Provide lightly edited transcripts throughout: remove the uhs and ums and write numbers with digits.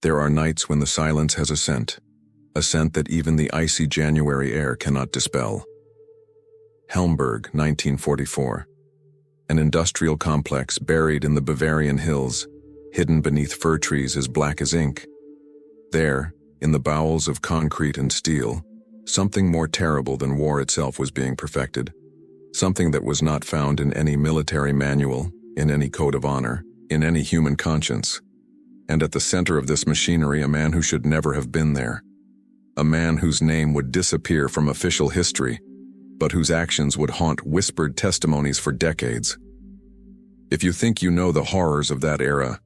There are nights when the silence has a scent that even the icy January air cannot dispel. Helmberg, 1944. An industrial complex buried in the Bavarian hills, hidden beneath fir trees as black as ink. There, in the bowels of concrete and steel, something more terrible than war itself was being perfected. Something that was not found in any military manual, in any code of honor, in any human conscience. And at the center of this machinery, a man who should never have been there. A man whose name would disappear from official history, but whose actions would haunt whispered testimonies for decades. If you think you know the horrors of that era,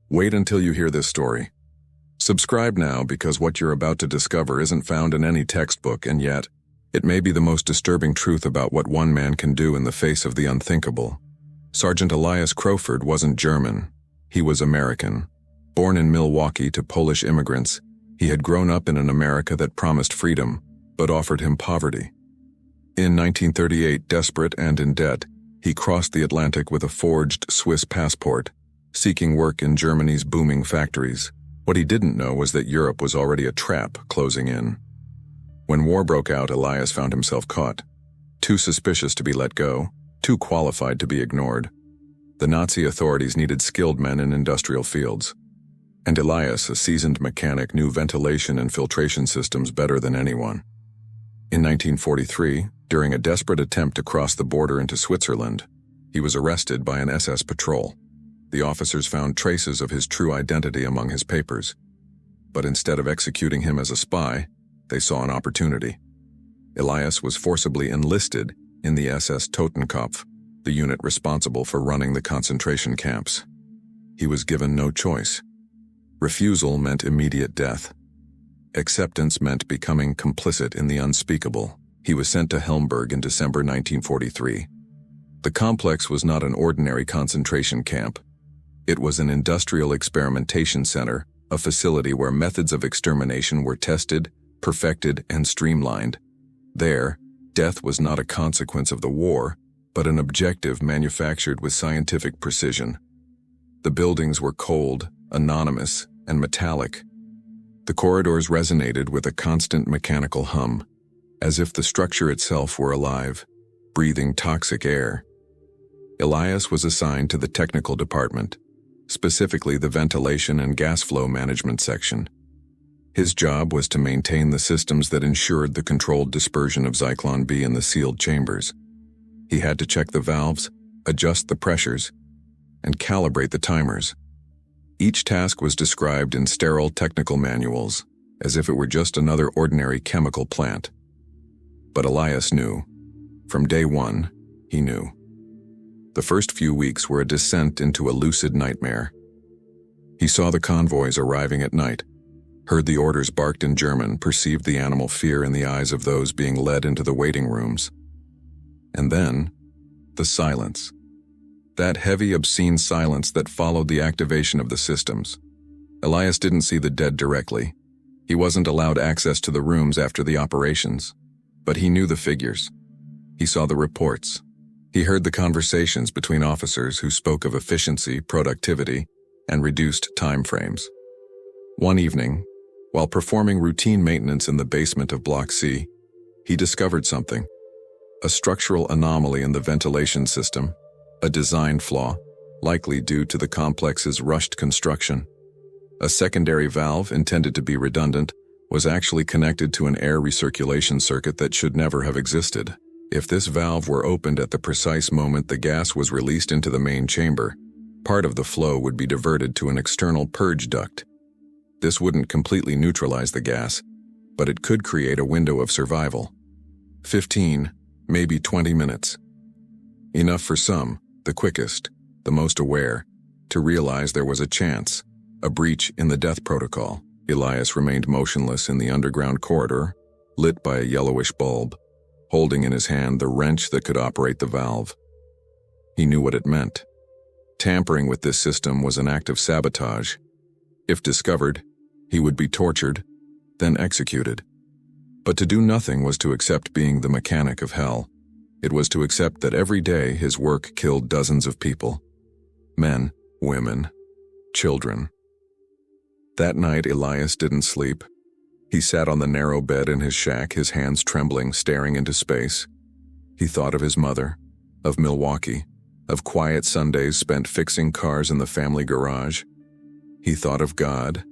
wait until you hear this story. Subscribe now, because what you're about to discover isn't found in any textbook, and yet, it may be the most disturbing truth about what one man can do in the face of the unthinkable. Sergeant Elias Crowford wasn't German. He was American. Born in Milwaukee to Polish immigrants, he had grown up in an America that promised freedom, but offered him poverty. In 1938, desperate and in debt, he crossed the Atlantic with a forged Swiss passport, seeking work in Germany's booming factories. What he didn't know was that Europe was already a trap closing in. When war broke out, Elias found himself caught. Too suspicious to be let go, too qualified to be ignored. The Nazi authorities needed skilled men in industrial fields. And Elias, a seasoned mechanic, knew ventilation and filtration systems better than anyone. In 1943, during a desperate attempt to cross the border into Switzerland, he was arrested by an SS patrol. The officers found traces of his true identity among his papers. But instead of executing him as a spy, they saw an opportunity. Elias was forcibly enlisted in the SS-Totenkopf, the unit responsible for running the concentration camps. He was given no choice. Refusal meant immediate death. Acceptance meant becoming complicit in the unspeakable. He was sent to Helmberg in December 1943. The complex was not an ordinary concentration camp. It was an industrial experimentation center, a facility where methods of extermination were tested, perfected, and streamlined. There, death was not a consequence of the war, but an objective manufactured with scientific precision. The buildings were cold, anonymous, and metallic. The corridors resonated with a constant mechanical hum, as if the structure itself were alive, breathing toxic air. Elias was assigned to the technical department, specifically the ventilation and gas flow management section. His job was to maintain the systems that ensured the controlled dispersion of Zyklon B in the sealed chambers. He had to check the valves, adjust the pressures, and calibrate the timers. Each task was described in sterile technical manuals, as if it were just another ordinary chemical plant. But Elias knew. From day one, he knew. The first few weeks were a descent into a lucid nightmare. He saw the convoys arriving at night, heard the orders barked in German, perceived the animal fear in the eyes of those being led into the waiting rooms. And then, the silence. That heavy, obscene silence that followed the activation of the systems. Elias didn't see the dead directly. He wasn't allowed access to the rooms after the operations. But he knew the figures. He saw the reports. He heard the conversations between officers who spoke of efficiency, productivity, and reduced time frames. One evening, while performing routine maintenance in the basement of Block C, he discovered something. A structural anomaly in the ventilation system, a design flaw, likely due to the complex's rushed construction. A secondary valve, intended to be redundant, was actually connected to an air recirculation circuit that should never have existed. If this valve were opened at the precise moment the gas was released into the main chamber, part of the flow would be diverted to an external purge duct. This wouldn't completely neutralize the gas, but it could create a window of survival. 15, maybe 20 minutes. Enough for some, the quickest, the most aware, to realize there was a chance, a breach in the death protocol. Elias remained motionless in the underground corridor, lit by a yellowish bulb, holding in his hand the wrench that could operate the valve. He knew what it meant. Tampering with this system was an act of sabotage. If discovered, he would be tortured, then executed. But to do nothing was to accept being the mechanic of hell. It was to accept that every day his work killed dozens of people. Men, women, children. That night, Elias didn't sleep. He sat on the narrow bed in his shack, his hands trembling, staring into space. He thought of his mother, of Milwaukee, of quiet Sundays spent fixing cars in the family garage. He thought of God,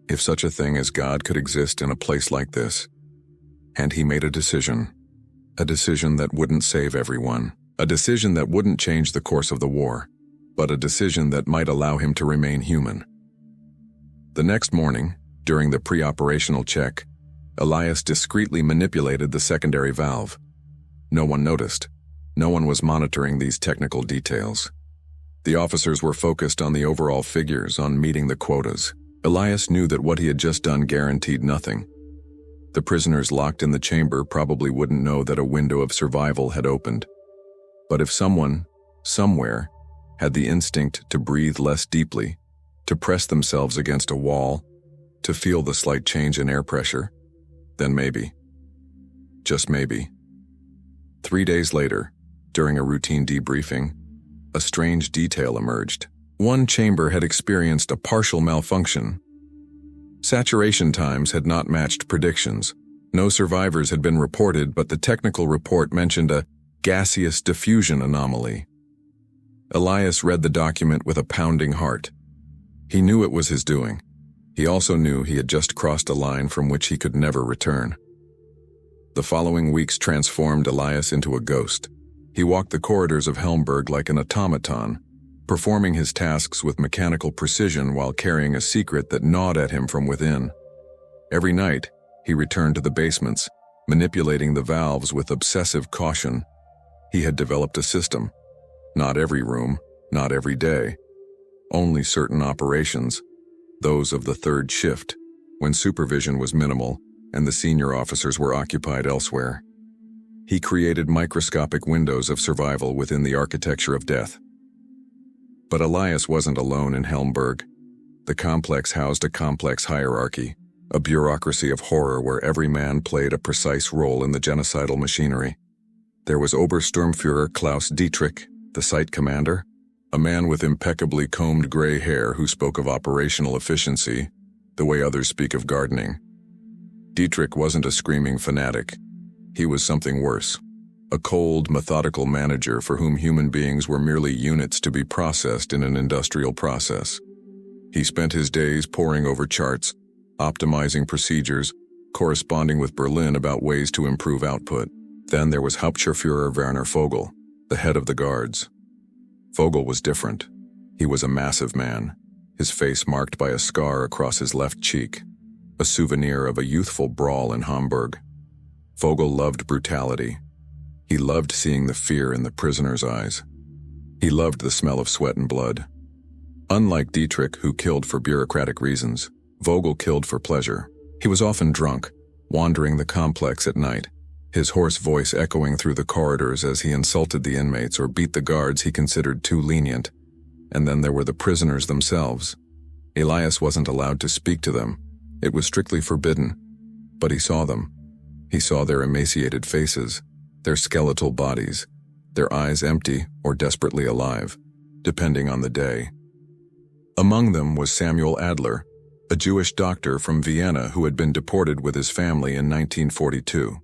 if such a thing as God could exist in a place like this. And he made a decision that wouldn't save everyone, a decision that wouldn't change the course of the war, but a decision that might allow him to remain human. The next morning, during the pre-operational check, Elias discreetly manipulated the secondary valve. No one noticed. No one was monitoring these technical details. The officers were focused on the overall figures, on meeting the quotas. Elias knew that what he had just done guaranteed nothing. The prisoners locked in the chamber probably wouldn't know that a window of survival had opened. But if someone, somewhere, had the instinct to breathe less deeply, to press themselves against a wall, to feel the slight change in air pressure, then maybe, just maybe. 3 days later, during a routine debriefing, a strange detail emerged. One chamber had experienced a partial malfunction. Saturation times had not matched predictions. No survivors had been reported, but the technical report mentioned a gaseous diffusion anomaly. Elias read the document with a pounding heart. He knew it was his doing. He also knew he had just crossed a line from which he could never return. The following weeks transformed Elias into a ghost. He walked the corridors of Helmberg like an automaton, performing his tasks with mechanical precision while carrying a secret that gnawed at him from within. Every night, he returned to the basements, manipulating the valves with obsessive caution. He had developed a system. Not every room, not every day. Only certain operations, those of the third shift, when supervision was minimal and the senior officers were occupied elsewhere. He created microscopic windows of survival within the architecture of death. But Elias wasn't alone in Helmberg. The complex housed a complex hierarchy, a bureaucracy of horror where every man played a precise role in the genocidal machinery. There was Obersturmführer Klaus Dietrich, the site commander, a man with impeccably combed gray hair who spoke of operational efficiency, the way others speak of gardening. Dietrich wasn't a screaming fanatic. He was something worse, a cold, methodical manager for whom human beings were merely units to be processed in an industrial process. He spent his days poring over charts, optimizing procedures, corresponding with Berlin about ways to improve output. Then there was Hauptscharführer Werner Vogel, the head of the guards. Vogel was different. He was a massive man, his face marked by a scar across his left cheek, a souvenir of a youthful brawl in Hamburg. Vogel loved brutality. He loved seeing the fear in the prisoners' eyes. He loved the smell of sweat and blood. Unlike Dietrich, who killed for bureaucratic reasons, Vogel killed for pleasure. He was often drunk, wandering the complex at night, his hoarse voice echoing through the corridors as he insulted the inmates or beat the guards he considered too lenient. And then there were the prisoners themselves. Elias wasn't allowed to speak to them. It was strictly forbidden. But he saw them. He saw their emaciated faces, their skeletal bodies, their eyes empty or desperately alive, depending on the day. Among them was Samuel Adler, a Jewish doctor from Vienna who had been deported with his family in 1942.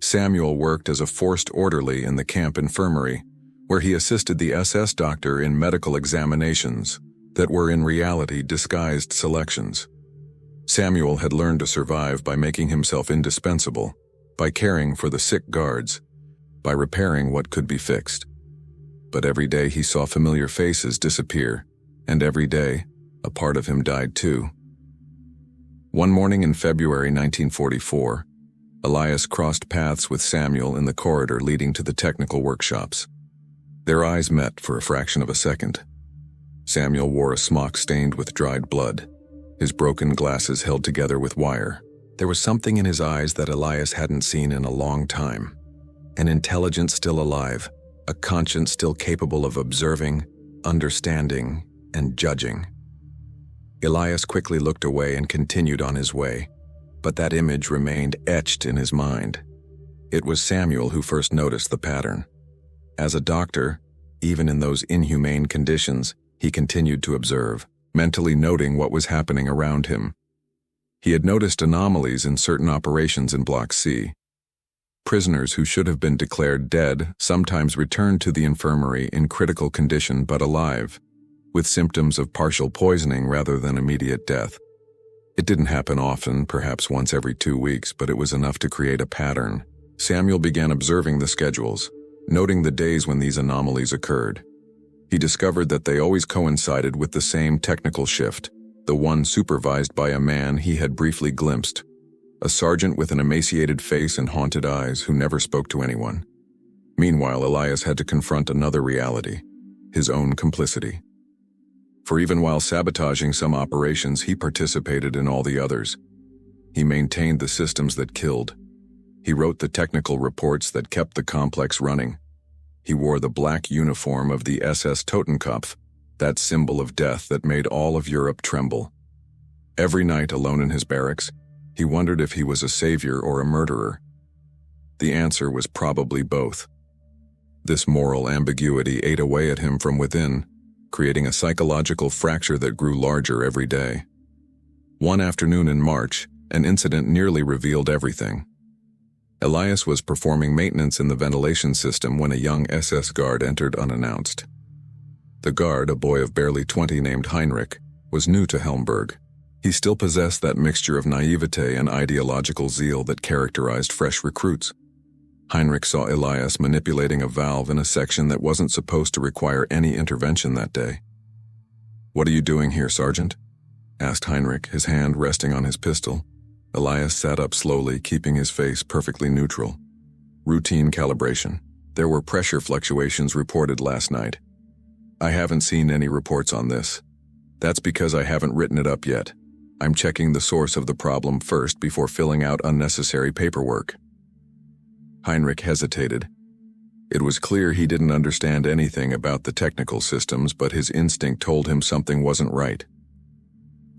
Samuel worked as a forced orderly in the camp infirmary, where he assisted the SS doctor in medical examinations that were in reality disguised selections. Samuel had learned to survive by making himself indispensable, by caring for the sick guards, by repairing what could be fixed. But every day he saw familiar faces disappear, and every day, a part of him died too. One morning in February 1944, Elias crossed paths with Samuel in the corridor leading to the technical workshops. Their eyes met for a fraction of a second. Samuel wore a smock stained with dried blood, his broken glasses held together with wire. There was something in his eyes that Elias hadn't seen in a long time. An intelligence still alive, a conscience still capable of observing, understanding, and judging. Elias quickly looked away and continued on his way, but that image remained etched in his mind. It was Samuel who first noticed the pattern. As a doctor, even in those inhumane conditions, he continued to observe. mentally noting what was happening around him. He had noticed anomalies in certain operations in Block C. Prisoners who should have been declared dead sometimes returned to the infirmary in critical condition but alive, with symptoms of partial poisoning rather than immediate death. It didn't happen often, perhaps once every 2 weeks, but it was enough to create a pattern. Samuel began observing the schedules, noting the days when these anomalies occurred. He discovered that they always coincided with the same technical shift, the one supervised by a man he had briefly glimpsed, a sergeant with an emaciated face and haunted eyes who never spoke to anyone. Meanwhile, Elias had to confront another reality, his own complicity. For even while sabotaging some operations, he participated in all the others. He maintained the systems that killed. He wrote the technical reports that kept the complex running. He wore the black uniform of the SS-Totenkopf, that symbol of death that made all of Europe tremble. Every night, alone in his barracks, he wondered if he was a savior or a murderer. The answer was probably both. This moral ambiguity ate away at him from within, creating a psychological fracture that grew larger every day. One afternoon in March, an incident nearly revealed everything. Elias was performing maintenance in the ventilation system when a young SS guard entered unannounced. The guard, a boy of barely 20 named Heinrich, was new to Helmberg. He still possessed that mixture of naivete and ideological zeal that characterized fresh recruits. Heinrich saw Elias manipulating a valve in a section that wasn't supposed to require any intervention that day. "What are you doing here, Sergeant?" asked Heinrich, his hand resting on his pistol. Elias sat up slowly, keeping his face perfectly neutral. "Routine calibration. There were pressure fluctuations reported last night. I haven't seen any reports on this. That's because I haven't written it up yet. I'm checking the source of the problem first before filling out unnecessary paperwork." Heinrich hesitated. It was clear he didn't understand anything about the technical systems, but his instinct told him something wasn't right.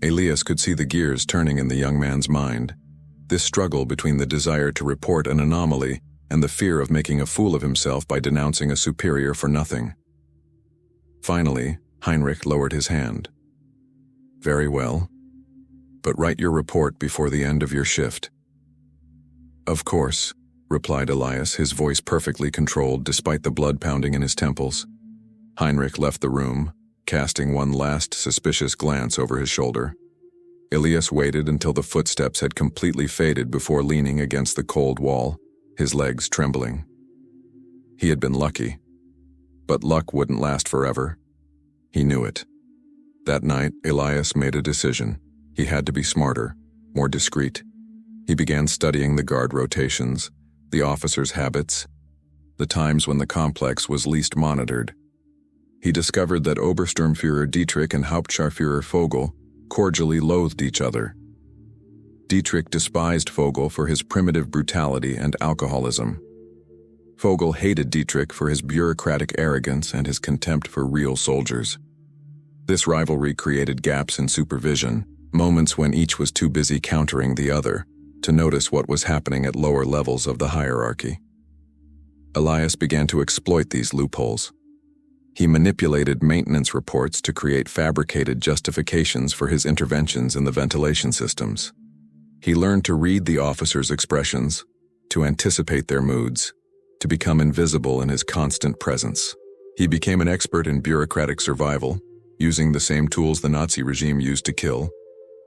Elias could see the gears turning in the young man's mind. This struggle between the desire to report an anomaly and the fear of making a fool of himself by denouncing a superior for nothing. Finally, Heinrich lowered his hand. "Very well. But write your report before the end of your shift." "Of course," replied Elias, his voice perfectly controlled despite the blood pounding in his temples. Heinrich left the room, casting one last suspicious glance over his shoulder. Elias waited until the footsteps had completely faded before leaning against the cold wall, his legs trembling. He had been lucky. But luck wouldn't last forever. He knew it. That night, Elias made a decision. He had to be smarter, more discreet. He began studying the guard rotations, the officers' habits, the times when the complex was least monitored. He discovered that Obersturmführer Dietrich and Hauptscharführer Vogel cordially loathed each other. Dietrich despised Vogel for his primitive brutality and alcoholism. Vogel hated Dietrich for his bureaucratic arrogance and his contempt for real soldiers. This rivalry created gaps in supervision, moments when each was too busy countering the other to notice what was happening at lower levels of the hierarchy. Elias began to exploit these loopholes. He manipulated maintenance reports to create fabricated justifications for his interventions in the ventilation systems. He learned to read the officers' expressions, to anticipate their moods, to become invisible in his constant presence. He became an expert in bureaucratic survival, using the same tools the Nazi regime used to kill: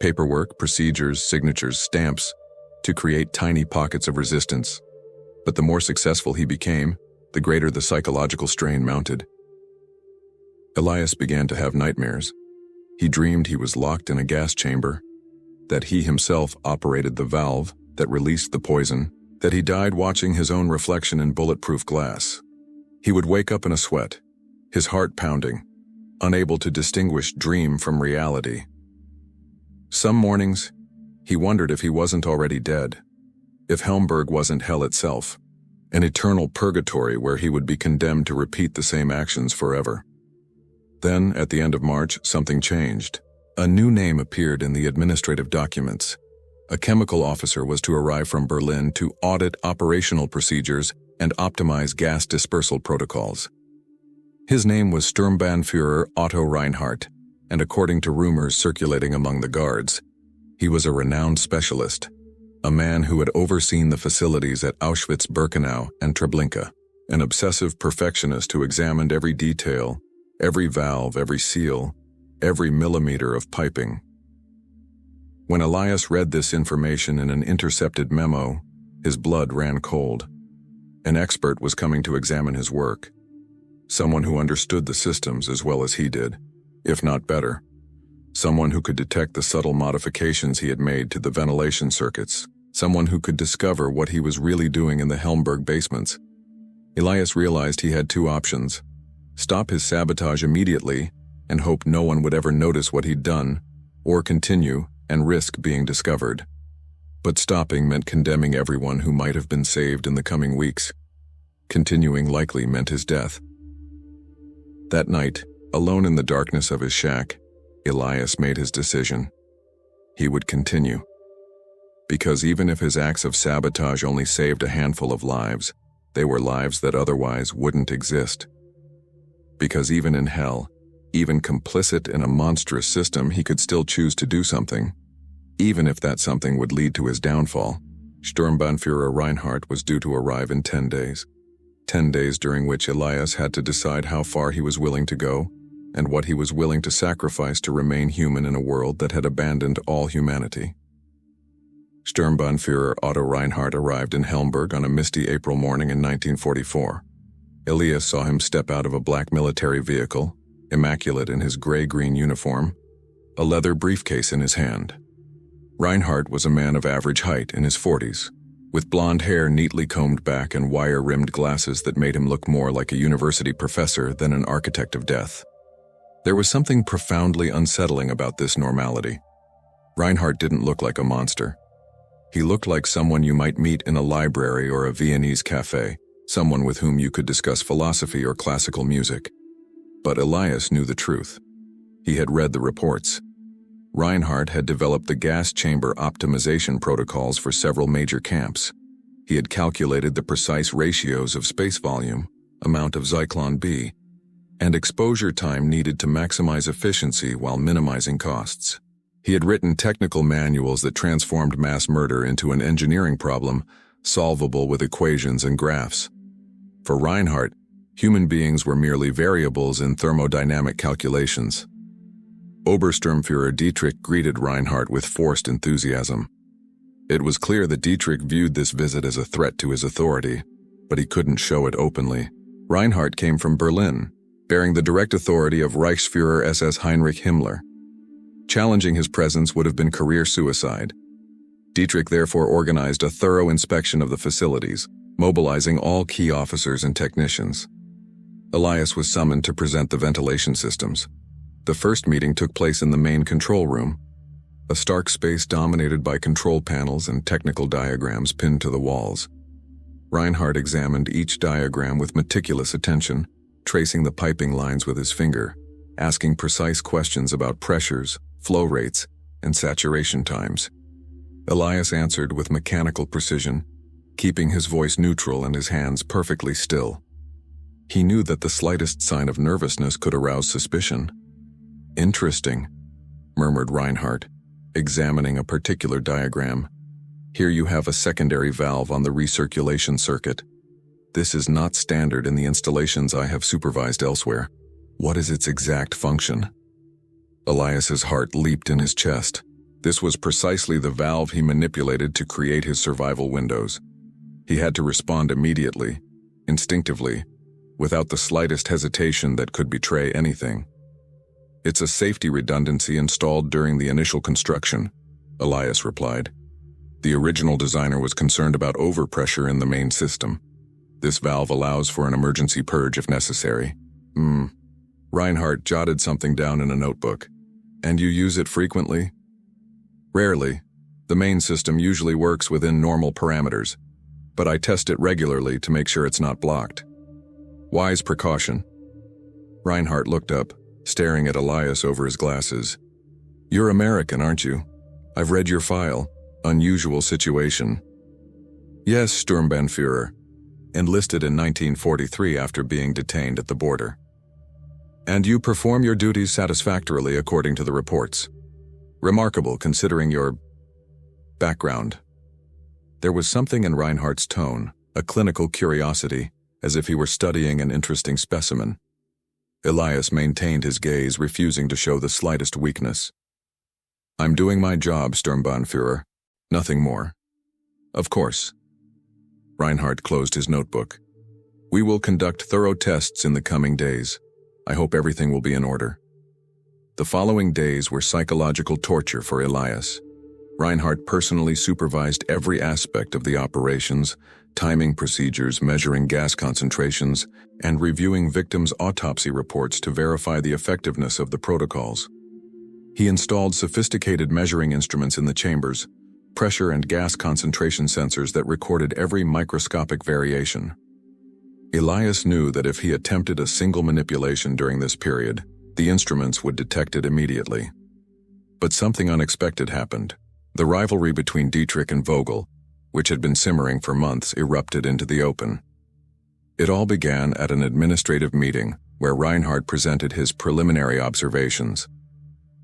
paperwork, procedures, signatures, stamps, to create tiny pockets of resistance. But the more successful he became, the greater the psychological strain mounted. Elias began to have nightmares. He dreamed he was locked in a gas chamber, that he himself operated the valve that released the poison, that he died watching his own reflection in bulletproof glass. He would wake up in a sweat, his heart pounding, unable to distinguish dream from reality. Some mornings, he wondered if he wasn't already dead, if Helmberg wasn't hell itself, an eternal purgatory where he would be condemned to repeat the same actions forever. Then, at the end of March, something changed. A new name appeared in the administrative documents. A chemical officer was to arrive from Berlin to audit operational procedures and optimize gas dispersal protocols. His name was Sturmbannführer Otto Reinhardt, and according to rumors circulating among the guards, he was a renowned specialist, a man who had overseen the facilities at Auschwitz-Birkenau and Treblinka, an obsessive perfectionist who examined every detail, every valve, every seal, every millimeter of piping. When Elias read this information in an intercepted memo, his blood ran cold. An expert was coming to examine his work. Someone who understood the systems as well as he did, if not better. Someone who could detect the subtle modifications he had made to the ventilation circuits. Someone who could discover what he was really doing in the Helmberg basements. Elias realized he had two options: stop his sabotage immediately and hope no one would ever notice what he'd done, or continue and risk being discovered. But stopping meant condemning everyone who might have been saved in the coming weeks. Continuing likely meant his death. That night, alone in the darkness of his shack, Elias made his decision. He would continue. Because even if his acts of sabotage only saved a handful of lives, they were lives that otherwise wouldn't exist. Because even in hell, even complicit in a monstrous system, he could still choose to do something, even if that something would lead to his downfall. Sturmbannführer Reinhardt was due to arrive in 10 days. 10 days during which Elias had to decide how far he was willing to go and what he was willing to sacrifice to remain human in a world that had abandoned all humanity. Sturmbannführer Otto Reinhardt arrived in Helmberg on a misty April morning in 1944. Elias saw him step out of a black military vehicle, immaculate in his gray-green uniform, a leather briefcase in his hand. Reinhardt was a man of average height in his 40s, with blonde hair neatly combed back and wire-rimmed glasses that made him look more like a university professor than an architect of death. There was something profoundly unsettling about this normality. Reinhardt didn't look like a monster. He looked like someone you might meet in a library or a Viennese cafe, someone with whom you could discuss philosophy or classical music. But Elias knew the truth. He had read the reports. Reinhardt had developed the gas chamber optimization protocols for several major camps. He had calculated the precise ratios of space volume, amount of Zyklon B, and exposure time needed to maximize efficiency while minimizing costs. He had written technical manuals that transformed mass murder into an engineering problem, solvable with equations and graphs. For Reinhardt, human beings were merely variables in thermodynamic calculations. Obersturmführer Dietrich greeted Reinhardt with forced enthusiasm. It was clear that Dietrich viewed this visit as a threat to his authority, but he couldn't show it openly. Reinhardt came from Berlin, bearing the direct authority of Reichsführer SS Heinrich Himmler. Challenging his presence would have been career suicide. Dietrich therefore organized a thorough inspection of the facilities, mobilizing all key officers and technicians. Elias was summoned to present the ventilation systems. The first meeting took place in the main control room, a stark space dominated by control panels and technical diagrams pinned to the walls. Reinhardt examined each diagram with meticulous attention, tracing the piping lines with his finger, asking precise questions about pressures, flow rates, and saturation times. Elias answered with mechanical precision, keeping his voice neutral and his hands perfectly still. He knew that the slightest sign of nervousness could arouse suspicion. "Interesting," murmured Reinhardt, examining a particular diagram. "Here you have a secondary valve on the recirculation circuit. This is not standard in the installations I have supervised elsewhere. What is its exact function?" Elias's heart leaped in his chest. This was precisely the valve he manipulated to create his survival windows. He had to respond immediately, instinctively, without the slightest hesitation that could betray anything. "It's a safety redundancy installed during the initial construction," Elias replied. "The original designer was concerned about overpressure in the main system. This valve allows for an emergency purge if necessary." Reinhardt jotted something down in a notebook. "And you use it frequently?" "Rarely. The main system usually works within normal parameters, but I test it regularly to make sure it's not blocked." "Wise precaution." Reinhardt looked up, staring at Elias over his glasses. "You're American, aren't you? I've read your file. Unusual situation." "Yes, Sturmbannführer. Enlisted in 1943 after being detained at the border." And you perform your duties satisfactorily according to the reports. Remarkable considering your background. There was something in Reinhardt's tone, a clinical curiosity, as if he were studying an interesting specimen. Elias maintained his gaze, refusing to show the slightest weakness. I'm doing my job, Sturmbannführer. Nothing more. Of course. Reinhardt closed his notebook. We will conduct thorough tests in the coming days. I hope everything will be in order. The following days were psychological torture for Elias. Reinhardt personally supervised every aspect of the operations, timing procedures, measuring gas concentrations, and reviewing victims' autopsy reports to verify the effectiveness of the protocols. He installed sophisticated measuring instruments in the chambers, pressure and gas concentration sensors that recorded every microscopic variation. Elias knew that if he attempted a single manipulation during this period, the instruments would detect it immediately. But something unexpected happened. The rivalry between Dietrich and Vogel, which had been simmering for months, erupted into the open. It all began at an administrative meeting where Reinhardt presented his preliminary observations.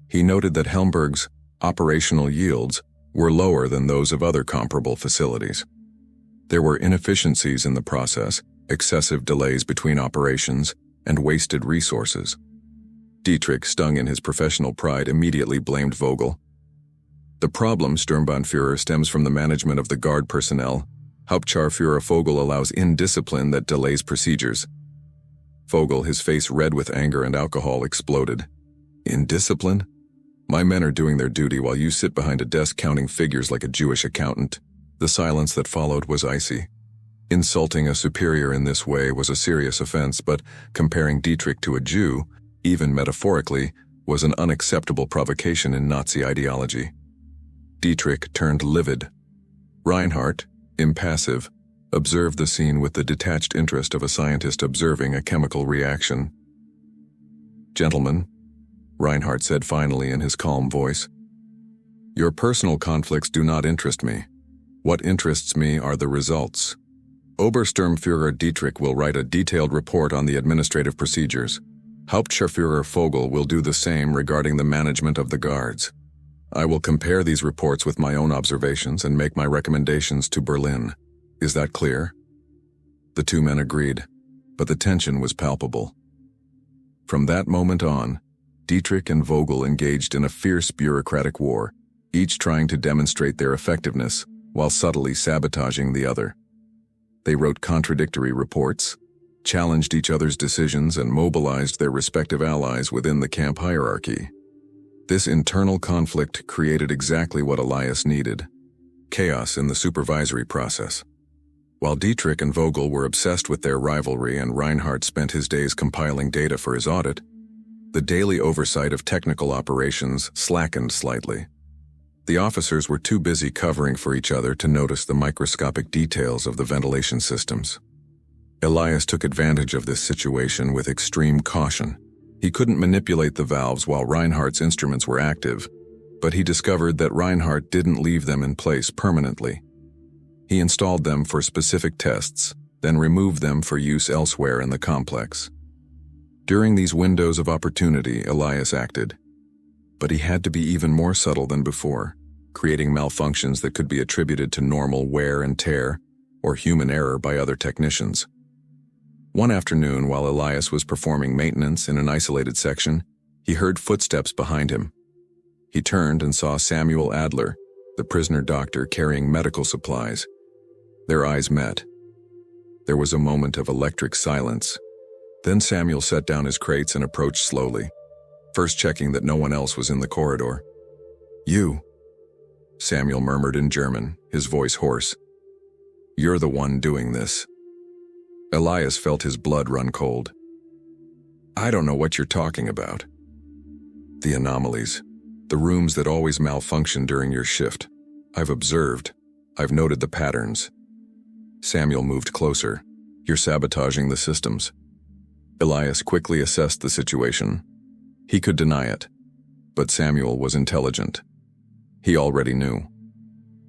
He noted that Helmberg's operational yields were lower than those of other comparable facilities. There were inefficiencies in the process, excessive delays between operations, and wasted resources. Dietrich, stung in his professional pride, immediately blamed Vogel. The problem, Sturmbannführer, stems from the management of the guard personnel. Hauptscharführer Vogel allows indiscipline that delays procedures. Vogel, his face red with anger and alcohol, exploded. Indiscipline? My men are doing their duty while you sit behind a desk counting figures like a Jewish accountant. The silence that followed was icy. Insulting a superior in this way was a serious offense, but comparing Dietrich to a Jew, even metaphorically, was an unacceptable provocation in Nazi ideology. Dietrich turned livid. Reinhardt, impassive, observed the scene with the detached interest of a scientist observing a chemical reaction. Gentlemen, Reinhardt said finally in his calm voice, your personal conflicts do not interest me. What interests me are the results. Obersturmführer Dietrich will write a detailed report on the administrative procedures. Hauptscharführer Vogel will do the same regarding the management of the guards. I will compare these reports with my own observations and make my recommendations to Berlin. Is that clear? The two men agreed, but the tension was palpable. From that moment on, Dietrich and Vogel engaged in a fierce bureaucratic war, each trying to demonstrate their effectiveness while subtly sabotaging the other. They wrote contradictory reports, challenged each other's decisions, and mobilized their respective allies within the camp hierarchy. This internal conflict created exactly what Elias needed: chaos in the supervisory process. While Dietrich and Vogel were obsessed with their rivalry and Reinhardt spent his days compiling data for his audit, the daily oversight of technical operations slackened slightly. The officers were too busy covering for each other to notice the microscopic details of the ventilation systems. Elias took advantage of this situation with extreme caution. He couldn't manipulate the valves while Reinhardt's instruments were active, but he discovered that Reinhardt didn't leave them in place permanently. He installed them for specific tests, then removed them for use elsewhere in the complex. During these windows of opportunity, Elias acted. But he had to be even more subtle than before, creating malfunctions that could be attributed to normal wear and tear or human error by other technicians. One afternoon, while Elias was performing maintenance in an isolated section, he heard footsteps behind him. He turned and saw Samuel Adler, the prisoner doctor, carrying medical supplies. Their eyes met. There was a moment of electric silence. Then Samuel set down his crates and approached slowly, first checking that no one else was in the corridor. You, Samuel murmured in German, his voice hoarse. You're the one doing this. Elias felt his blood run cold. I don't know what you're talking about. The anomalies, the rooms that always malfunction during your shift. I've observed. I've noted the patterns. Samuel moved closer. You're sabotaging the systems. Elias quickly assessed the situation. He could deny it, but Samuel was intelligent. He already knew.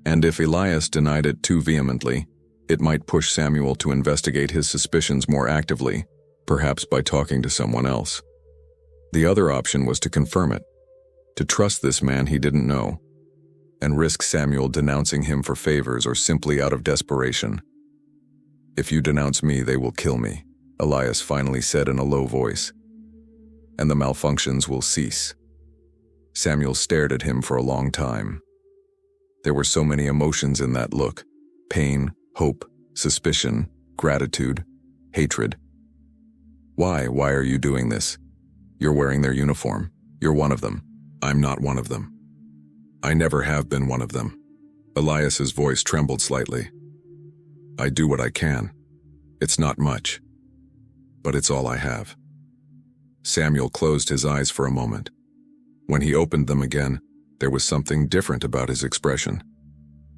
And if Elias denied it too vehemently, it might push Samuel to investigate his suspicions more actively, perhaps by talking to someone else. The other option was to confirm it, to trust this man he didn't know, and risk Samuel denouncing him for favors or simply out of desperation. "If you denounce me, they will kill me," Elias finally said in a low voice, "and the malfunctions will cease." Samuel stared at him for a long time. There were so many emotions in that look: pain, hope, suspicion, gratitude, hatred. "Why are you doing this? You're wearing their uniform. You're one of them. I'm not one of them. I never have been one of them." Elias's voice trembled slightly. "I do what I can. It's not much, but it's all I have." Samuel closed his eyes for a moment. When he opened them again, there was something different about his expression.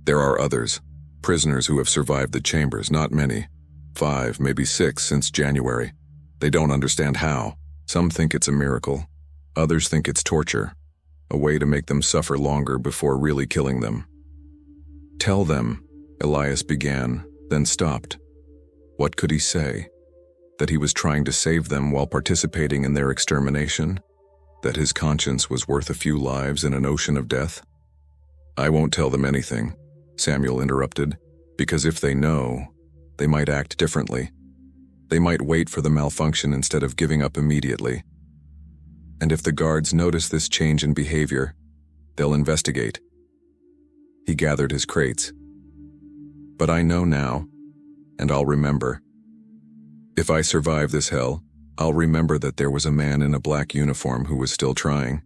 "There are others, prisoners who have survived the chambers, not many. 5, maybe 6 since January. They don't understand how. Some think it's a miracle. Others think it's torture, a way to make them suffer longer before really killing them." "Tell them," Elias began, then stopped. What could he say? That he was trying to save them while participating in their extermination? That his conscience was worth a few lives in an ocean of death? "I won't tell them anything," Samuel interrupted, "because if they know, they might act differently. They might wait for the malfunction instead of giving up immediately. And if the guards notice this change in behavior, they'll investigate." He gathered his crates. "But I know now, and I'll remember. If I survive this hell, I'll remember that there was a man in a black uniform who was still trying."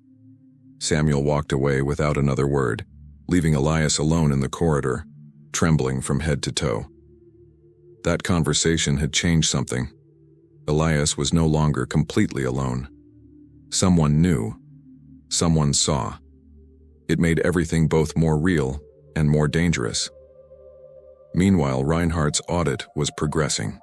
Samuel walked away without another word, leaving Elias alone in the corridor, trembling from head to toe. That conversation had changed something. Elias was no longer completely alone. Someone knew. Someone saw. It made everything both more real and more dangerous. Meanwhile, Reinhardt's audit was progressing.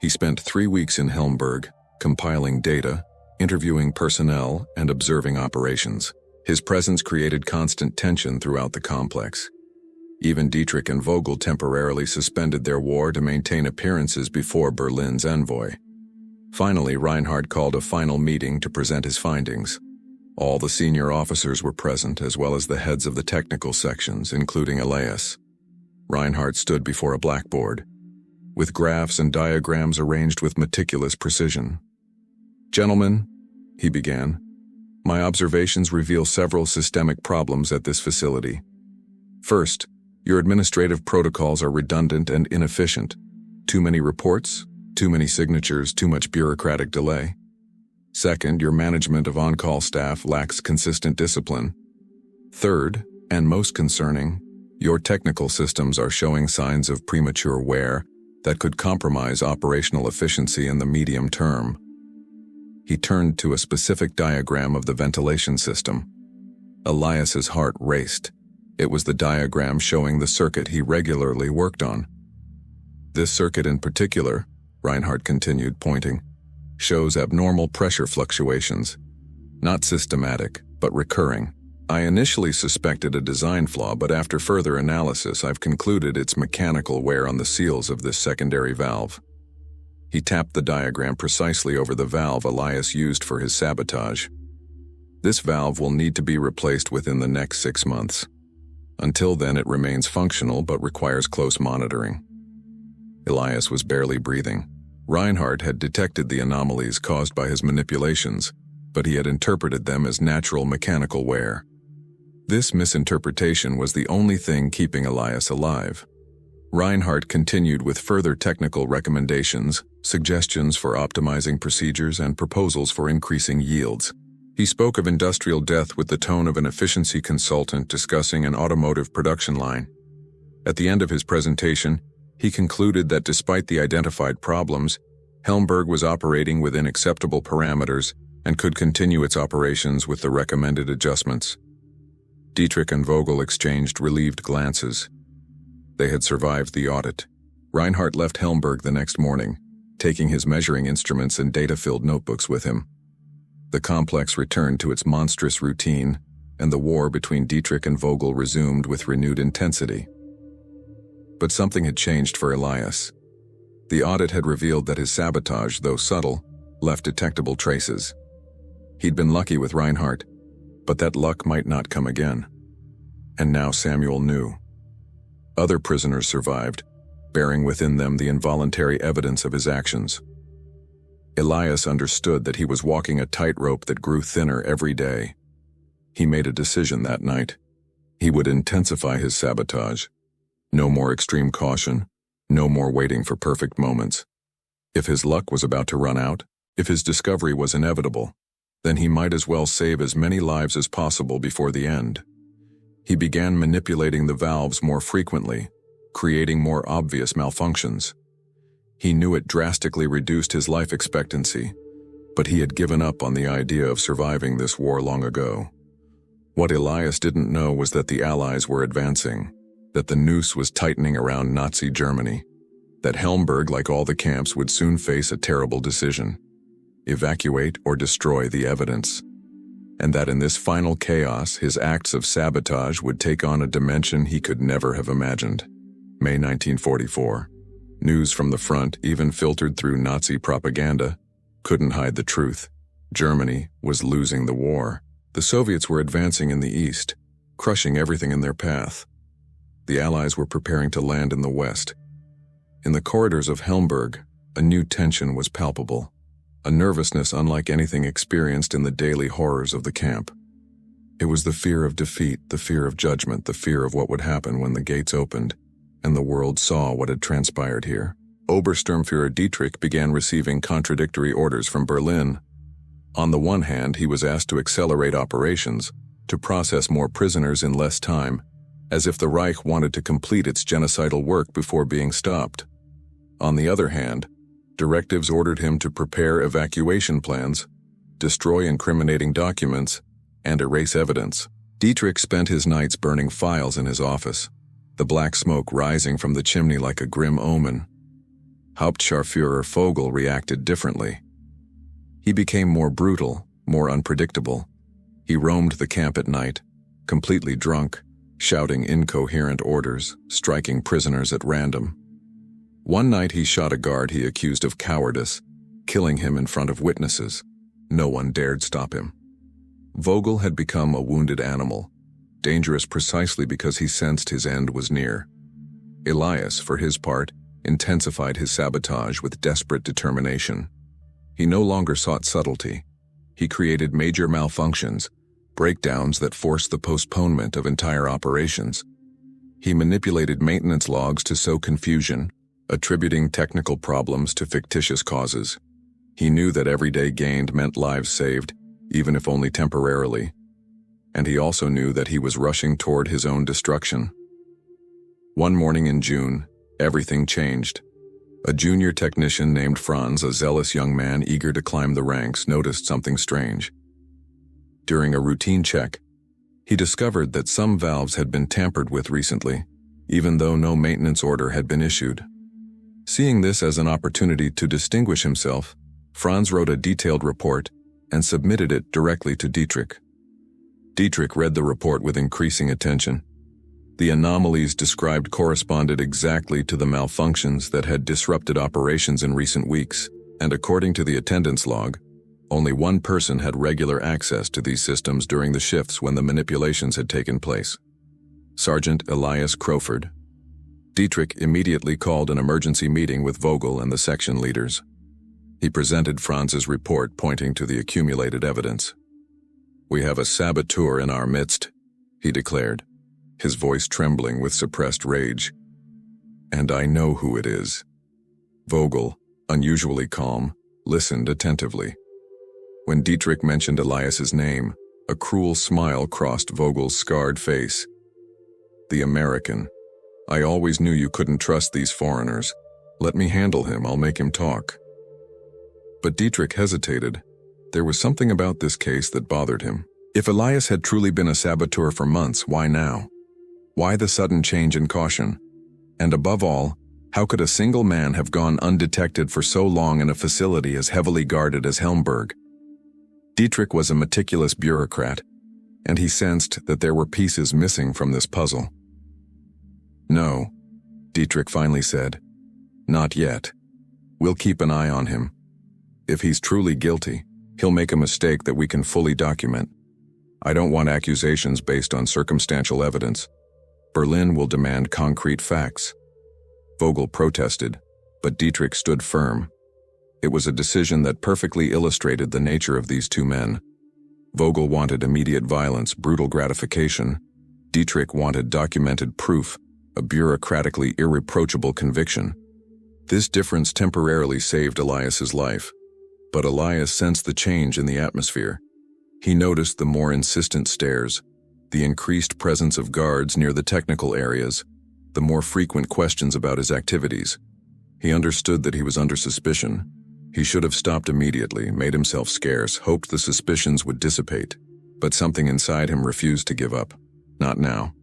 He spent 3 weeks in Helmberg, compiling data, interviewing personnel, and observing operations. His presence created constant tension throughout the complex. Even Dietrich and Vogel temporarily suspended their war to maintain appearances before Berlin's envoy. Finally, Reinhardt called a final meeting to present his findings. All the senior officers were present, as well as the heads of the technical sections, including Elias. Reinhardt stood before a blackboard, with graphs and diagrams arranged with meticulous precision. "Gentlemen," he began, "my observations reveal several systemic problems at this facility. First, your administrative protocols are redundant and inefficient. Too many reports, too many signatures, too much bureaucratic delay. Second, your management of on-call staff lacks consistent discipline. Third, and most concerning, your technical systems are showing signs of premature wear that could compromise operational efficiency in the medium term." He turned to a specific diagram of the ventilation system. Elias's heart raced. It was the diagram showing the circuit he regularly worked on. "This circuit in particular," Reinhardt continued, pointing, "shows abnormal pressure fluctuations. Not systematic, but recurring. I initially suspected a design flaw, but after further analysis, I've concluded it's mechanical wear on the seals of this secondary valve." He tapped the diagram precisely over the valve Elias used for his sabotage. "This valve will need to be replaced within the next 6 months. Until then, it remains functional but requires close monitoring." Elias was barely breathing. Reinhardt had detected the anomalies caused by his manipulations, but he had interpreted them as natural mechanical wear. This misinterpretation was the only thing keeping Elias alive. Reinhardt continued with further technical recommendations, suggestions for optimizing procedures, and proposals for increasing yields. He spoke of industrial death with the tone of an efficiency consultant discussing an automotive production line. At the end of his presentation, he concluded that despite the identified problems, Helmberg was operating within acceptable parameters and could continue its operations with the recommended adjustments. Dietrich and Vogel exchanged relieved glances. They had survived the audit. Reinhardt left Helmberg the next morning, taking his measuring instruments and data-filled notebooks with him. The complex returned to its monstrous routine, and the war between Dietrich and Vogel resumed with renewed intensity. But something had changed for Elias. The audit had revealed that his sabotage, though subtle, left detectable traces. He'd been lucky with Reinhardt, but that luck might not come again. And now Samuel knew. Other prisoners survived, bearing within them the involuntary evidence of his actions. Elias understood that he was walking a tightrope that grew thinner every day. He made a decision that night. He would intensify his sabotage. No more extreme caution, no more waiting for perfect moments. If his luck was about to run out, if his discovery was inevitable, then he might as well save as many lives as possible before the end. He began manipulating the valves more frequently, creating more obvious malfunctions. He knew it drastically reduced his life expectancy, but he had given up on the idea of surviving this war long ago. What Elias didn't know was that the Allies were advancing, that the noose was tightening around Nazi Germany, that Helmberg, like all the camps, would soon face a terrible decision: evacuate or destroy the evidence. And that in this final chaos, his acts of sabotage would take on a dimension he could never have imagined. May 1944. News from the front, even filtered through Nazi propaganda, couldn't hide the truth. Germany was losing the war. The Soviets were advancing in the east, crushing everything in their path. The Allies were preparing to land in the west. In the corridors of Helmberg, a new tension was palpable, a nervousness unlike anything experienced in the daily horrors of the camp. It was the fear of defeat, the fear of judgment, the fear of what would happen when the gates opened and the world saw what had transpired here. Obersturmführer Dietrich began receiving contradictory orders from Berlin. On the one hand, he was asked to accelerate operations, to process more prisoners in less time, as if the Reich wanted to complete its genocidal work before being stopped. On the other hand, directives ordered him to prepare evacuation plans, destroy incriminating documents, and erase evidence. Dietrich spent his nights burning files in his office, the black smoke rising from the chimney like a grim omen. Hauptscharführer Vogel reacted differently. He became more brutal, more unpredictable. He roamed the camp at night, completely drunk, shouting incoherent orders, striking prisoners at random. One night he shot a guard he accused of cowardice, killing him in front of witnesses. No one dared stop him. Vogel had become a wounded animal, dangerous precisely because he sensed his end was near. Elias, for his part, intensified his sabotage with desperate determination. He no longer sought subtlety. He created major malfunctions, breakdowns that forced the postponement of entire operations. He manipulated maintenance logs to sow confusion, attributing technical problems to fictitious causes. He knew that every day gained meant lives saved, even if only temporarily. And he also knew that he was rushing toward his own destruction. One morning in June, everything changed. A junior technician named Franz, a zealous young man eager to climb the ranks, noticed something strange. During a routine check, he discovered that some valves had been tampered with recently, even though no maintenance order had been issued. Seeing this as an opportunity to distinguish himself, Franz wrote a detailed report and submitted it directly to Dietrich. Dietrich read the report with increasing attention. The anomalies described corresponded exactly to the malfunctions that had disrupted operations in recent weeks, and according to the attendance log, only one person had regular access to these systems during the shifts when the manipulations had taken place: Sergeant Elias Crowford. Dietrich immediately called an emergency meeting with Vogel and the section leaders. He presented Franz's report, pointing to the accumulated evidence. "We have a saboteur in our midst," he declared, his voice trembling with suppressed rage. "And I know who it is." Vogel, unusually calm, listened attentively. When Dietrich mentioned Elias's name, a cruel smile crossed Vogel's scarred face. "The American. I always knew you couldn't trust these foreigners. Let me handle him, I'll make him talk." But Dietrich hesitated. There was something about this case that bothered him. If Elias had truly been a saboteur for months, why now? Why the sudden change in caution? And above all, how could a single man have gone undetected for so long in a facility as heavily guarded as Helmberg? Dietrich was a meticulous bureaucrat, and he sensed that there were pieces missing from this puzzle. "No," Dietrich finally said. "Not yet. We'll keep an eye on him. If he's truly guilty, He'll make a mistake that we can fully document. I don't want accusations based on circumstantial evidence. Berlin will demand concrete facts. Vogel protested, but Dietrich stood firm. It was a decision that perfectly illustrated the nature of these two men. Vogel wanted immediate violence, brutal gratification. Dietrich wanted documented proof, a bureaucratically irreproachable conviction. This difference temporarily saved Elias's life, but Elias sensed the change in the atmosphere. He noticed the more insistent stares, the increased presence of guards near the technical areas, the more frequent questions about his activities. He understood that he was under suspicion. He should have stopped immediately, made himself scarce, hoped the suspicions would dissipate. But something inside him refused to give up. Not now.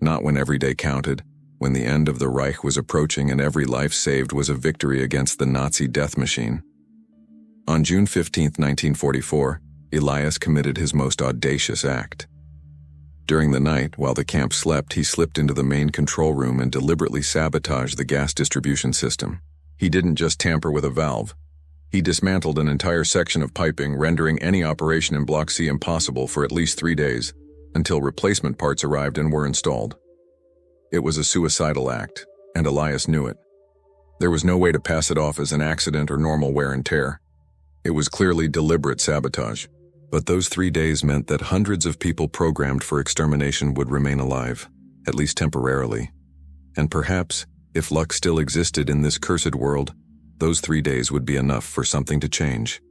Not when every day counted, when the end of the Reich was approaching and every life saved was a victory against the Nazi death machine. On June 15, 1944, Elias committed his most audacious act. During the night, while the camp slept, he slipped into the main control room and deliberately sabotaged the gas distribution system. He didn't just tamper with a valve. He dismantled an entire section of piping, rendering any operation in Block C impossible for at least 3 days, until replacement parts arrived and were installed. It was a suicidal act, and Elias knew it. There was no way to pass it off as an accident or normal wear and tear. It was clearly deliberate sabotage. But those 3 days meant that hundreds of people programmed for extermination would remain alive, at least temporarily. And perhaps, if luck still existed in this cursed world, those 3 days would be enough for something to change.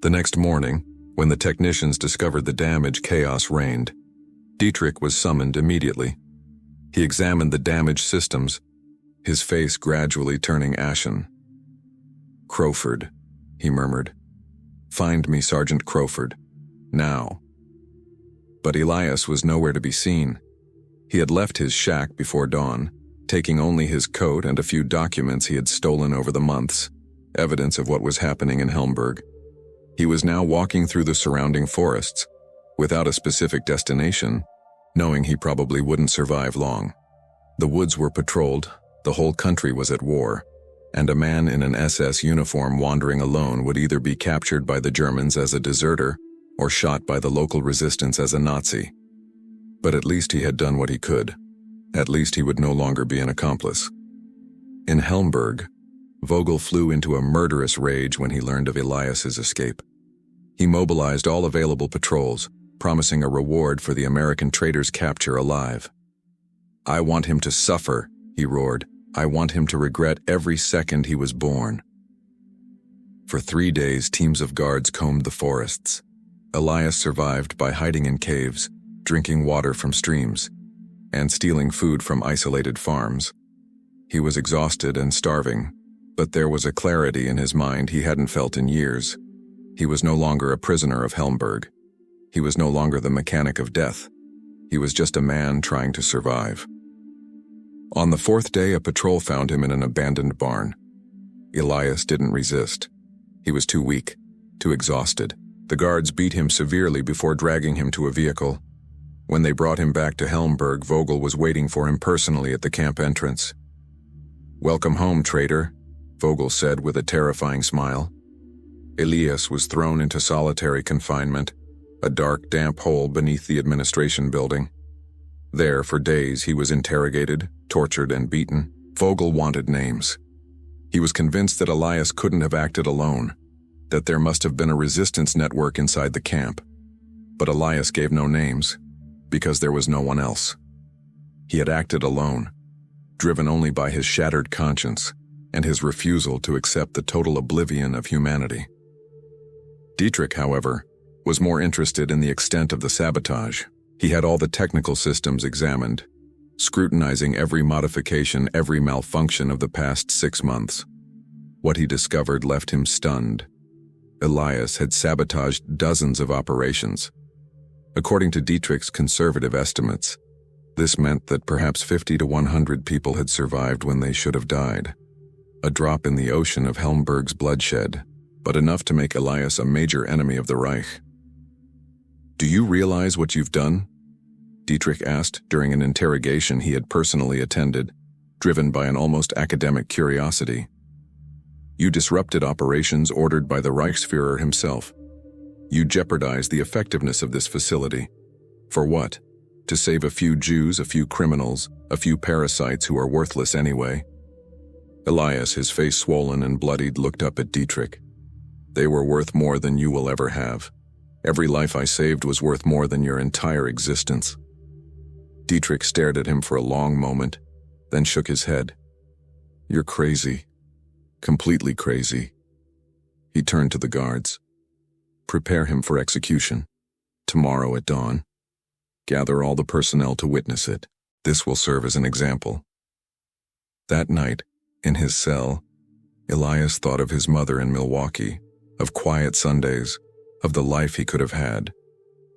The next morning, when the technicians discovered the damage, chaos reigned. Dietrich was summoned immediately. He examined the damaged systems, his face gradually turning ashen. "Crowford," he murmured. "Find me Sergeant Crowford. Now." But Elias was nowhere to be seen. He had left his shack before dawn, taking only his coat and a few documents he had stolen over the months, evidence of what was happening in Helmberg. He was now walking through the surrounding forests, without a specific destination, knowing he probably wouldn't survive long. The woods were patrolled, the whole country was at war, and a man in an SS uniform wandering alone would either be captured by the Germans as a deserter or shot by the local resistance as a Nazi. But at least he had done what he could. At least he would no longer be an accomplice. In Helmberg, Vogel flew into a murderous rage when he learned of Elias's escape. He mobilized all available patrols, promising a reward for the American traitor's capture alive. "I want him to suffer," he roared. "I want him to regret every second he was born." For 3 days, teams of guards combed the forests. Elias survived by hiding in caves, drinking water from streams, and stealing food from isolated farms. He was exhausted and starving, but there was a clarity in his mind he hadn't felt in years. He was no longer a prisoner of Helmberg. He was no longer the mechanic of death. He was just a man trying to survive. On the 4th day, a patrol found him in an abandoned barn. Elias didn't resist. He was too weak, too exhausted. The guards beat him severely before dragging him to a vehicle. When they brought him back to Helmberg, Vogel was waiting for him personally at the camp entrance. "Welcome home, traitor," Vogel said with a terrifying smile. Elias was thrown into solitary confinement, a dark, damp hole beneath the administration building. There, for days, he was interrogated, tortured, and beaten. Vogel wanted names. He was convinced that Elias couldn't have acted alone, that there must have been a resistance network inside the camp. But Elias gave no names, because there was no one else. He had acted alone, driven only by his shattered conscience and his refusal to accept the total oblivion of humanity. Dietrich, however, was more interested in the extent of the sabotage. He had all the technical systems examined, scrutinizing every modification, every malfunction of the past 6 months. What he discovered left him stunned. Elias had sabotaged dozens of operations. According to Dietrich's conservative estimates, this meant that perhaps 50 to 100 people had survived when they should have died. A drop in the ocean of Helmberg's bloodshed, but enough to make Elias a major enemy of the Reich. "Do you realize what you've done?" Dietrich asked during an interrogation he had personally attended, driven by an almost academic curiosity. You disrupted operations ordered by the Reichsführer himself. You jeopardized the effectiveness of this facility. For what? To save a few Jews, a few criminals, a few parasites who are worthless anyway? Elias, his face swollen and bloodied, looked up at Dietrich. They were worth more than you will ever have. Every life I saved was worth more than your entire existence. Dietrich stared at him for a long moment, then shook his head. You're crazy. Completely crazy. He turned to the guards. Prepare him for execution. Tomorrow at dawn. Gather all the personnel to witness it. This will serve as an example. That night, in his cell, Elias thought of his mother in Milwaukee, of quiet Sundays, of the life he could have had.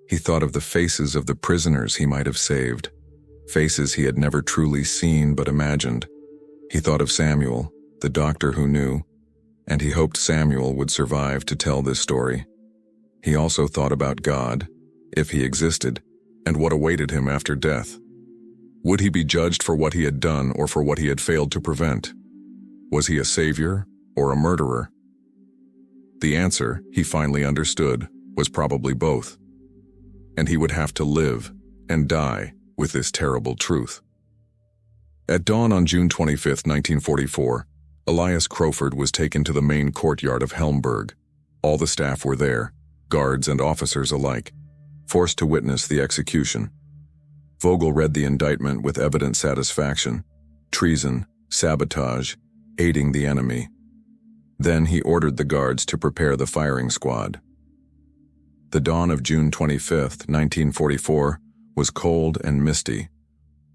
He thought of the faces of the prisoners he might have saved, faces he had never truly seen but imagined. He thought of Samuel, the doctor who knew, and he hoped Samuel would survive to tell this story. He also thought about God, if he existed, and what awaited him after death. Would he be judged for what he had done or for what he had failed to prevent? Was he a savior or a murderer? The answer, he finally understood, was probably both. And he would have to live and die with this terrible truth. At dawn on June 25, 1944, Elias Crowford was taken to the main courtyard of Helmberg. All the staff were there, guards and officers alike, forced to witness the execution. Vogel read the indictment with evident satisfaction: treason, sabotage, aiding the enemy. Then he ordered the guards to prepare the firing squad. The dawn of June 25, 1944, was cold and misty.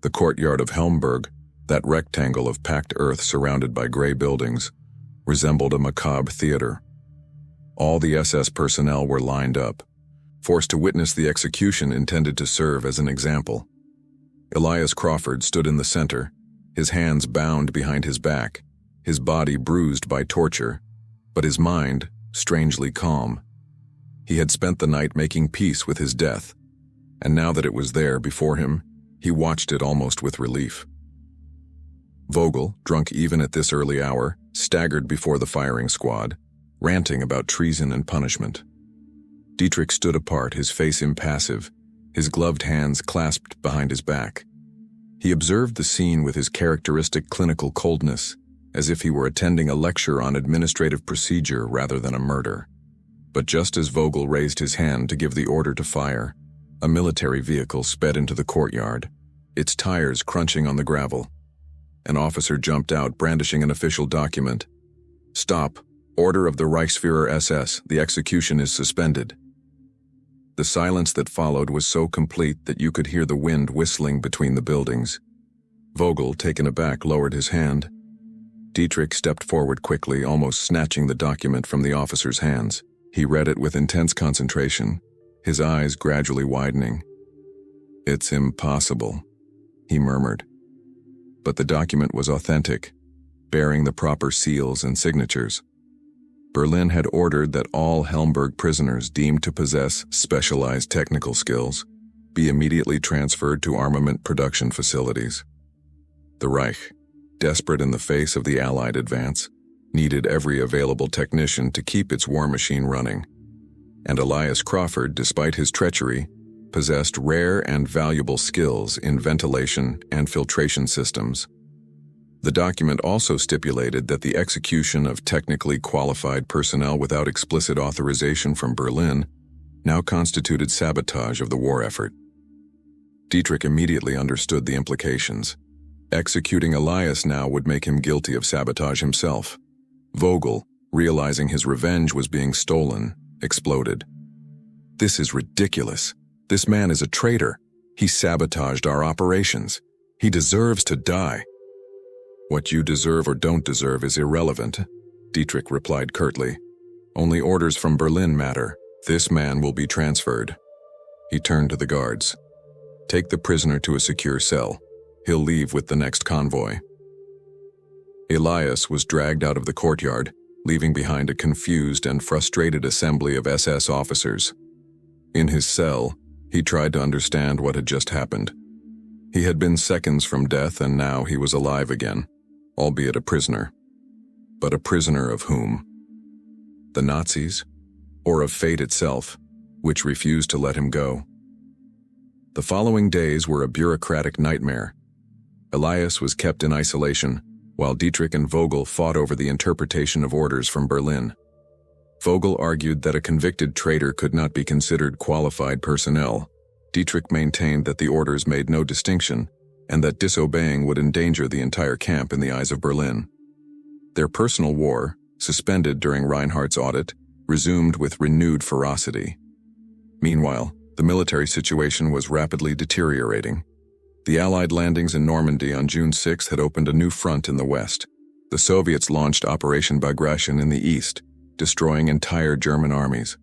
The courtyard of Helmberg, that rectangle of packed earth surrounded by gray buildings, resembled a macabre theater. All the SS personnel were lined up, forced to witness the execution intended to serve as an example. Elias Crawford stood in the center, his hands bound behind his back, his body bruised by torture, but his mind strangely calm. He had spent the night making peace with his death, and now that it was there before him, he watched it almost with relief. Vogel, drunk even at this early hour, staggered before the firing squad, ranting about treason and punishment. Dietrich stood apart, his face impassive, his gloved hands clasped behind his back. He observed the scene with his characteristic clinical coldness, as if he were attending a lecture on administrative procedure rather than a murder. But just as Vogel raised his hand to give the order to fire, a military vehicle sped into the courtyard, its tires crunching on the gravel. An officer jumped out, brandishing an official document. "Stop. Order of the Reichsführer SS. The execution is suspended." The silence that followed was so complete that you could hear the wind whistling between the buildings. Vogel, taken aback, lowered his hand. Dietrich stepped forward quickly, almost snatching the document from the officer's hands. He read it with intense concentration, his eyes gradually widening. "It's impossible," he murmured. But the document was authentic, bearing the proper seals and signatures. Berlin had ordered that all Helmberg prisoners deemed to possess specialized technical skills be immediately transferred to armament production facilities. The Reich, desperate in the face of the Allied advance, needed every available technician to keep its war machine running. And Elias Crawford, despite his treachery, possessed rare and valuable skills in ventilation and filtration systems. The document also stipulated that the execution of technically qualified personnel without explicit authorization from Berlin now constituted sabotage of the war effort. Dietrich immediately understood the implications. Executing Elias now would make him guilty of sabotage himself. Vogel, realizing his revenge was being stolen, exploded. "This is ridiculous. This man is a traitor. He sabotaged our operations. He deserves to die." "What you deserve or don't deserve is irrelevant," Dietrich replied curtly. "Only orders from Berlin matter. This man will be transferred." He turned to the guards. "Take the prisoner to a secure cell. He'll leave with the next convoy." Elias was dragged out of the courtyard, leaving behind a confused and frustrated assembly of SS officers. In his cell, he tried to understand what had just happened. He had been seconds from death, and now he was alive again, albeit a prisoner. but a prisoner of whom? The Nazis? Or of fate itself, which refused to let him go? The following days were a bureaucratic nightmare. Elias was kept in isolation, while Dietrich and Vogel fought over the interpretation of orders from Berlin. Vogel argued that a convicted traitor could not be considered qualified personnel. Dietrich maintained that the orders made no distinction, and that disobeying would endanger the entire camp in the eyes of Berlin. Their personal war, suspended during Reinhardt's audit, resumed with renewed ferocity. Meanwhile, the military situation was rapidly deteriorating. The Allied landings in Normandy on June 6 had opened a new front in the west. The Soviets launched Operation Bagration in the east, destroying entire German armies.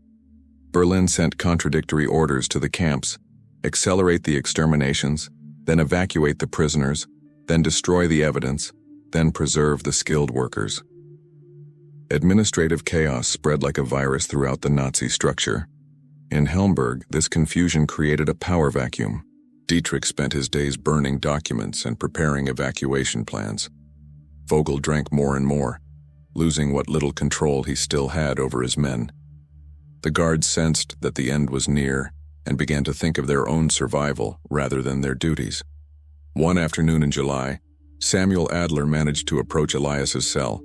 Berlin sent contradictory orders to the camps: accelerate the exterminations, then evacuate the prisoners, then destroy the evidence, then preserve the skilled workers. Administrative chaos spread like a virus throughout the Nazi structure. In Helmberg, this confusion created a power vacuum. Dietrich spent his days burning documents and preparing evacuation plans. Vogel drank more and more, losing what little control he still had over his men. The guards sensed that the end was near and began to think of their own survival rather than their duties. One afternoon in July, Samuel Adler managed to approach Elias's cell.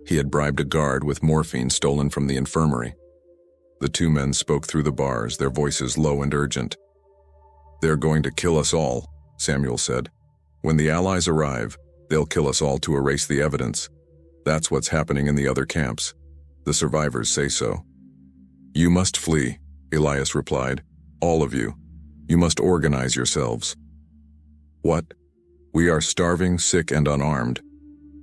He had bribed a guard with morphine stolen from the infirmary. The two men spoke through the bars, their voices low and urgent. "They're going to kill us all," Samuel said. "When the Allies arrive, they'll kill us all to erase the evidence. That's what's happening in the other camps. The survivors say so." "You must flee," Elias replied. "All of you. You must organize yourselves." "What? We are starving, sick, and unarmed.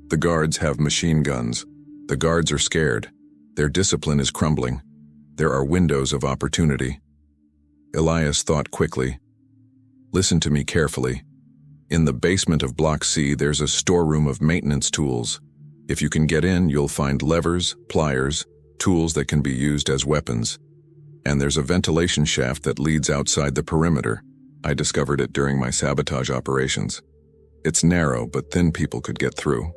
The guards have machine guns. The guards are scared. Their discipline is crumbling. There are windows of opportunity." Elias thought quickly. "Listen to me carefully. In the basement of Block C, there's a storeroom of maintenance tools. If you can get in, you'll find levers, pliers, tools that can be used as weapons. And there's a ventilation shaft that leads outside the perimeter. I discovered it during my sabotage operations. It's narrow, but thin people could get through."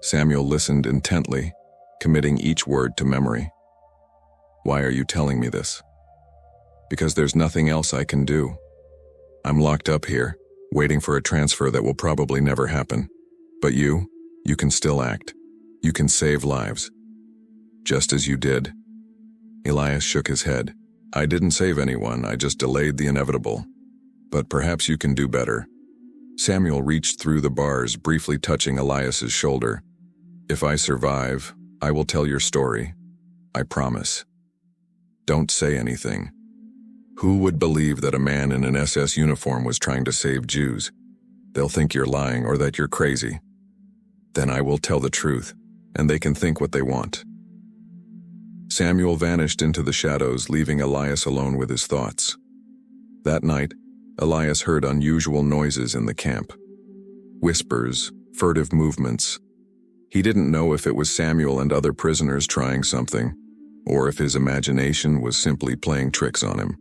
Samuel listened intently, committing each word to memory. "Why are you telling me this?" "Because there's nothing else I can do. I'm locked up here, waiting for a transfer that will probably never happen. But you can still act. You can save lives. Just as you did." Elias shook his head. "I didn't save anyone, I just delayed the inevitable. But perhaps you can do better." Samuel reached through the bars, briefly touching Elias's shoulder. "If I survive, I will tell your story. I promise. Don't say anything. Who would believe that a man in an SS uniform was trying to save Jews? They'll think you're lying or that you're crazy. Then I will tell the truth, and they can think what they want." Samuel vanished into the shadows, leaving Elias alone with his thoughts. That night, Elias heard unusual noises in the camp. Whispers, furtive movements. He didn't know if it was Samuel and other prisoners trying something, or if his imagination was simply playing tricks on him.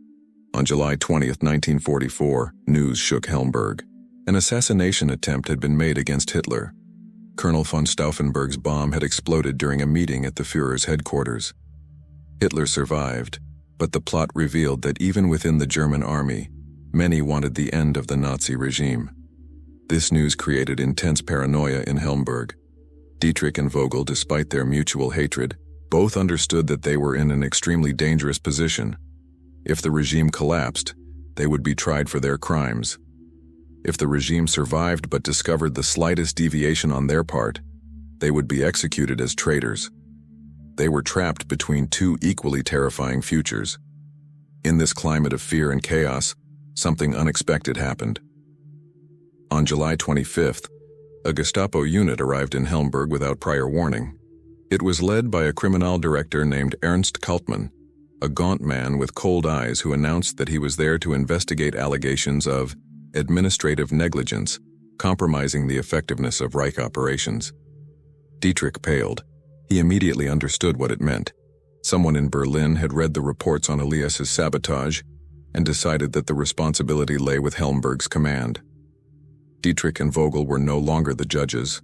On July 20th, 1944, news shook Helmberg. An assassination attempt had been made against Hitler. Colonel von Stauffenberg's bomb had exploded during a meeting at the Führer's headquarters. Hitler survived, but the plot revealed that even within the German army, many wanted the end of the Nazi regime. This news created intense paranoia in Helmberg. Dietrich and Vogel, despite their mutual hatred, both understood that they were in an extremely dangerous position. If the regime collapsed, they would be tried for their crimes. If the regime survived but discovered the slightest deviation on their part, they would be executed as traitors. They were trapped between two equally terrifying futures. In this climate of fear and chaos, something unexpected happened. On July 25th, a Gestapo unit arrived in Helmberg without prior warning. It was led by a criminal director named Ernst Kaltmann, a gaunt man with cold eyes who announced that he was there to investigate allegations of administrative negligence, compromising the effectiveness of Reich operations. Dietrich paled. He immediately understood what it meant. Someone in Berlin had read the reports on Elias's sabotage and decided that the responsibility lay with Helmberg's command. Dietrich and Vogel were no longer the judges.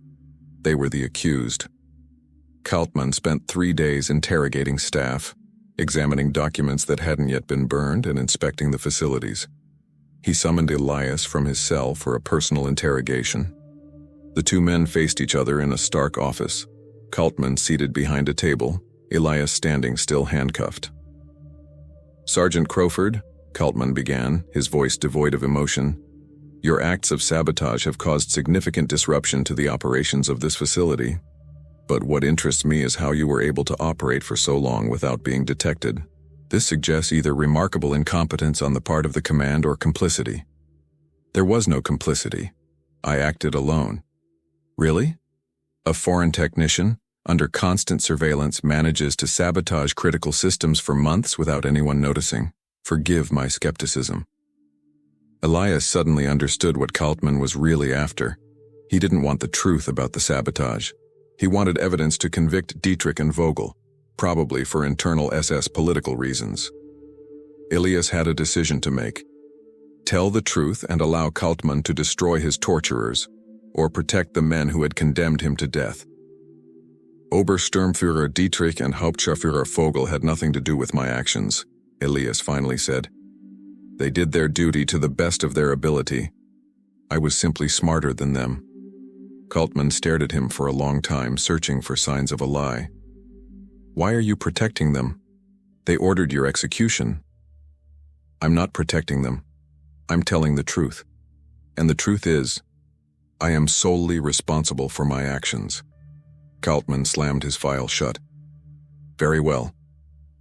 They were the accused. Kaltman spent 3 days interrogating staff, examining documents that hadn't yet been burned and inspecting the facilities. He summoned Elias from his cell for a personal interrogation. The two men faced each other in a stark office, Kaltman seated behind a table, Elias standing still handcuffed. "Sergeant Crowford," Kaltman began, his voice devoid of emotion, "your acts of sabotage have caused significant disruption to the operations of this facility. But what interests me is how you were able to operate for so long without being detected. This suggests either remarkable incompetence on the part of the command or complicity." "There was no complicity. I acted alone." "Really? A foreign technician, under constant surveillance, manages to sabotage critical systems for months without anyone noticing? Forgive my skepticism." Elias suddenly understood what Kaltman was really after. He didn't want the truth about the sabotage. He wanted evidence to convict Dietrich and Vogel, probably for internal SS political reasons. Elias had a decision to make. Tell the truth and allow Kaltman to destroy his torturers, or protect the men who had condemned him to death. "Obersturmführer Dietrich and Hauptscharführer Vogel had nothing to do with my actions," Elias finally said. "They did their duty to the best of their ability. I was simply smarter than them." Kaltman stared at him for a long time, searching for signs of a lie. "Why are you protecting them? They ordered your execution." "I'm not protecting them. I'm telling the truth. And the truth is, I am solely responsible for my actions." Kaltman slammed his file shut. "Very well.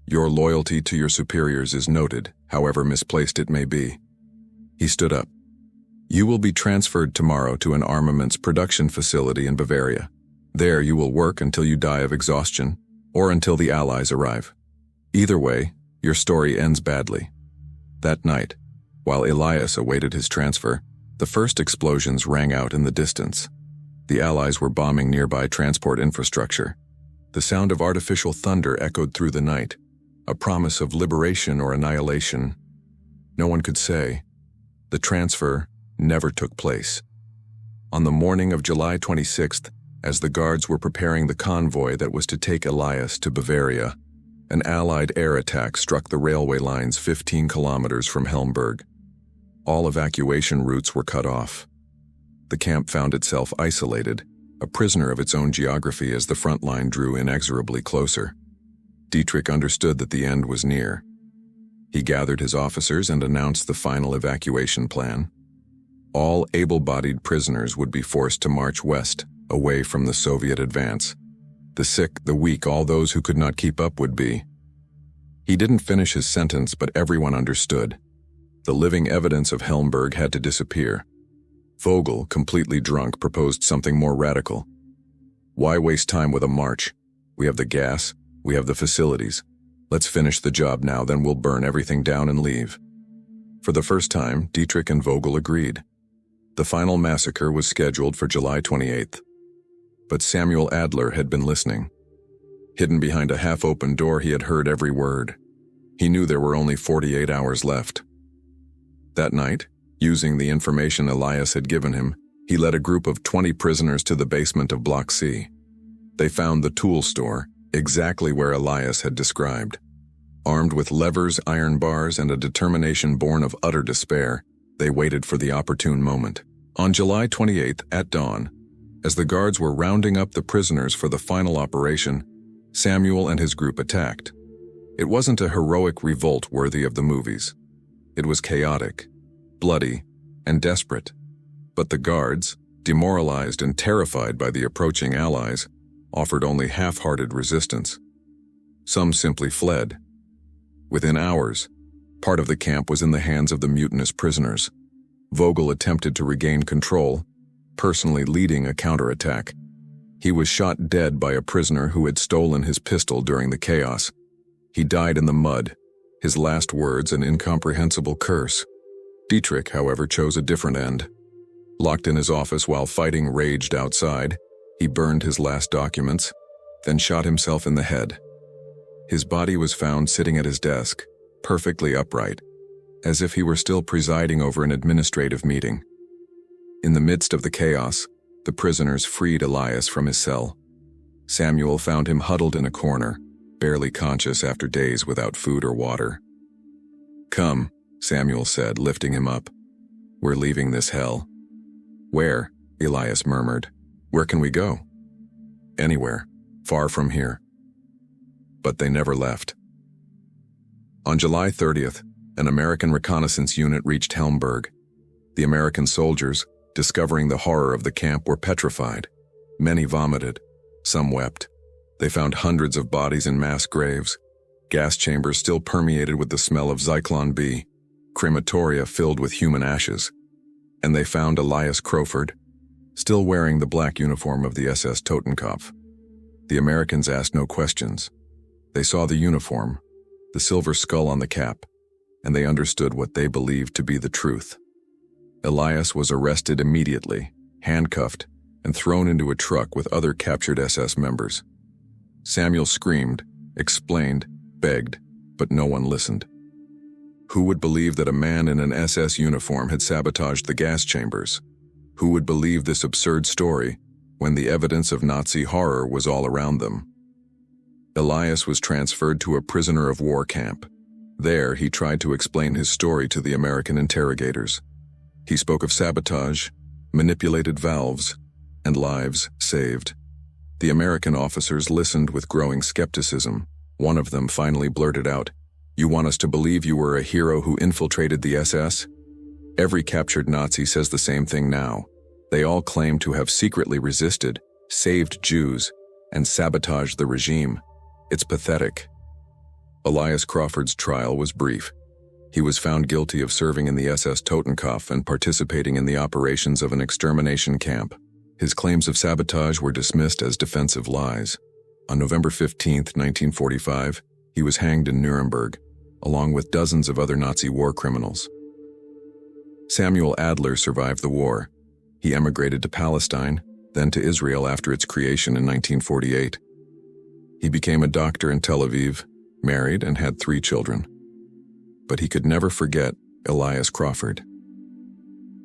Your loyalty to your superiors is noted, however misplaced it may be." He stood up. "You will be transferred tomorrow to an armaments production facility in Bavaria. There you will work until you die of exhaustion, or until the Allies arrive. Either way, your story ends badly." That night, while Elias awaited his transfer, the first explosions rang out in the distance. The Allies were bombing nearby transport infrastructure. The sound of artificial thunder echoed through the night, a promise of liberation or annihilation. No one could say. The transfer never took place. On the morning of July 26th, as the guards were preparing the convoy that was to take Elias to Bavaria, an Allied air attack struck the railway lines 15 kilometers from Helmberg. All evacuation routes were cut off. The camp found itself isolated, a prisoner of its own geography as the front line drew inexorably closer. Dietrich understood that the end was near. He gathered his officers and announced the final evacuation plan. All able-bodied prisoners would be forced to march west, away from the Soviet advance. The sick, the weak, all those who could not keep up would be. He didn't finish his sentence, but everyone understood. The living evidence of Helmberg had to disappear. Vogel, completely drunk, proposed something more radical. "Why waste time with a march? We have the gas, we have the facilities. Let's finish the job now, then we'll burn everything down and leave." For the first time, Dietrich and Vogel agreed. The final massacre was scheduled for July 28th. But Samuel Adler had been listening. Hidden behind a half-open door, he had heard every word. He knew there were only 48 hours left. That night, using the information Elias had given him, he led a group of 20 prisoners to the basement of Block C. They found the tool store, exactly where Elias had described. Armed with levers, iron bars, and a determination born of utter despair, they waited for the opportune moment. On July 28th, at dawn, as the guards were rounding up the prisoners for the final operation, Samuel and his group attacked. It wasn't a heroic revolt worthy of the movies. It was chaotic, bloody, and desperate. But the guards, demoralized and terrified by the approaching Allies, offered only half-hearted resistance. Some simply fled. Within hours, part of the camp was in the hands of the mutinous prisoners. Vogel attempted to regain control, personally leading a counterattack. He was shot dead by a prisoner who had stolen his pistol during the chaos. He died in the mud, his last words an incomprehensible curse. Dietrich, however, chose a different end. Locked in his office while fighting raged outside, he burned his last documents, then shot himself in the head. His body was found sitting at his desk, perfectly upright, as if he were still presiding over an administrative meeting. In the midst of the chaos, the prisoners freed Elias from his cell. Samuel found him huddled in a corner, barely conscious after days without food or water. "Come," Samuel said, lifting him up. "We're leaving this hell." "Where?" Elias murmured. "Where can we go?" "Anywhere, far from here." But they never left. On July 30th, an American reconnaissance unit reached Helmberg. The American soldiers, discovering the horror of the camp, were petrified. Many vomited. Some wept. They found hundreds of bodies in mass graves, gas chambers still permeated with the smell of Zyklon B, crematoria filled with human ashes. And they found Elias Crawford, still wearing the black uniform of the SS-Totenkopf. The Americans asked no questions. They saw the uniform, the silver skull on the cap, and they understood what they believed to be the truth. Elias was arrested immediately, handcuffed, and thrown into a truck with other captured SS members. Samuel screamed, explained, begged, but no one listened. Who would believe that a man in an SS uniform had sabotaged the gas chambers? Who would believe this absurd story when the evidence of Nazi horror was all around them? Elias was transferred to a prisoner of war camp. There, he tried to explain his story to the American interrogators. He spoke of sabotage, manipulated valves, and lives saved. The American officers listened with growing skepticism. One of them finally blurted out, "You want us to believe you were a hero who infiltrated the SS?" Every captured Nazi says the same thing now. They all claim to have secretly resisted, saved Jews, and sabotaged the regime. It's pathetic. Elias Crawford's trial was brief. He was found guilty of serving in the SS-Totenkopf and participating in the operations of an extermination camp. His claims of sabotage were dismissed as defensive lies. On November 15, 1945, he was hanged in Nuremberg, along with dozens of other Nazi war criminals. Samuel Adler survived the war. He emigrated to Palestine, then to Israel after its creation in 1948. He became a doctor in Tel Aviv, married, and had 3 children. But he could never forget Elias Crawford.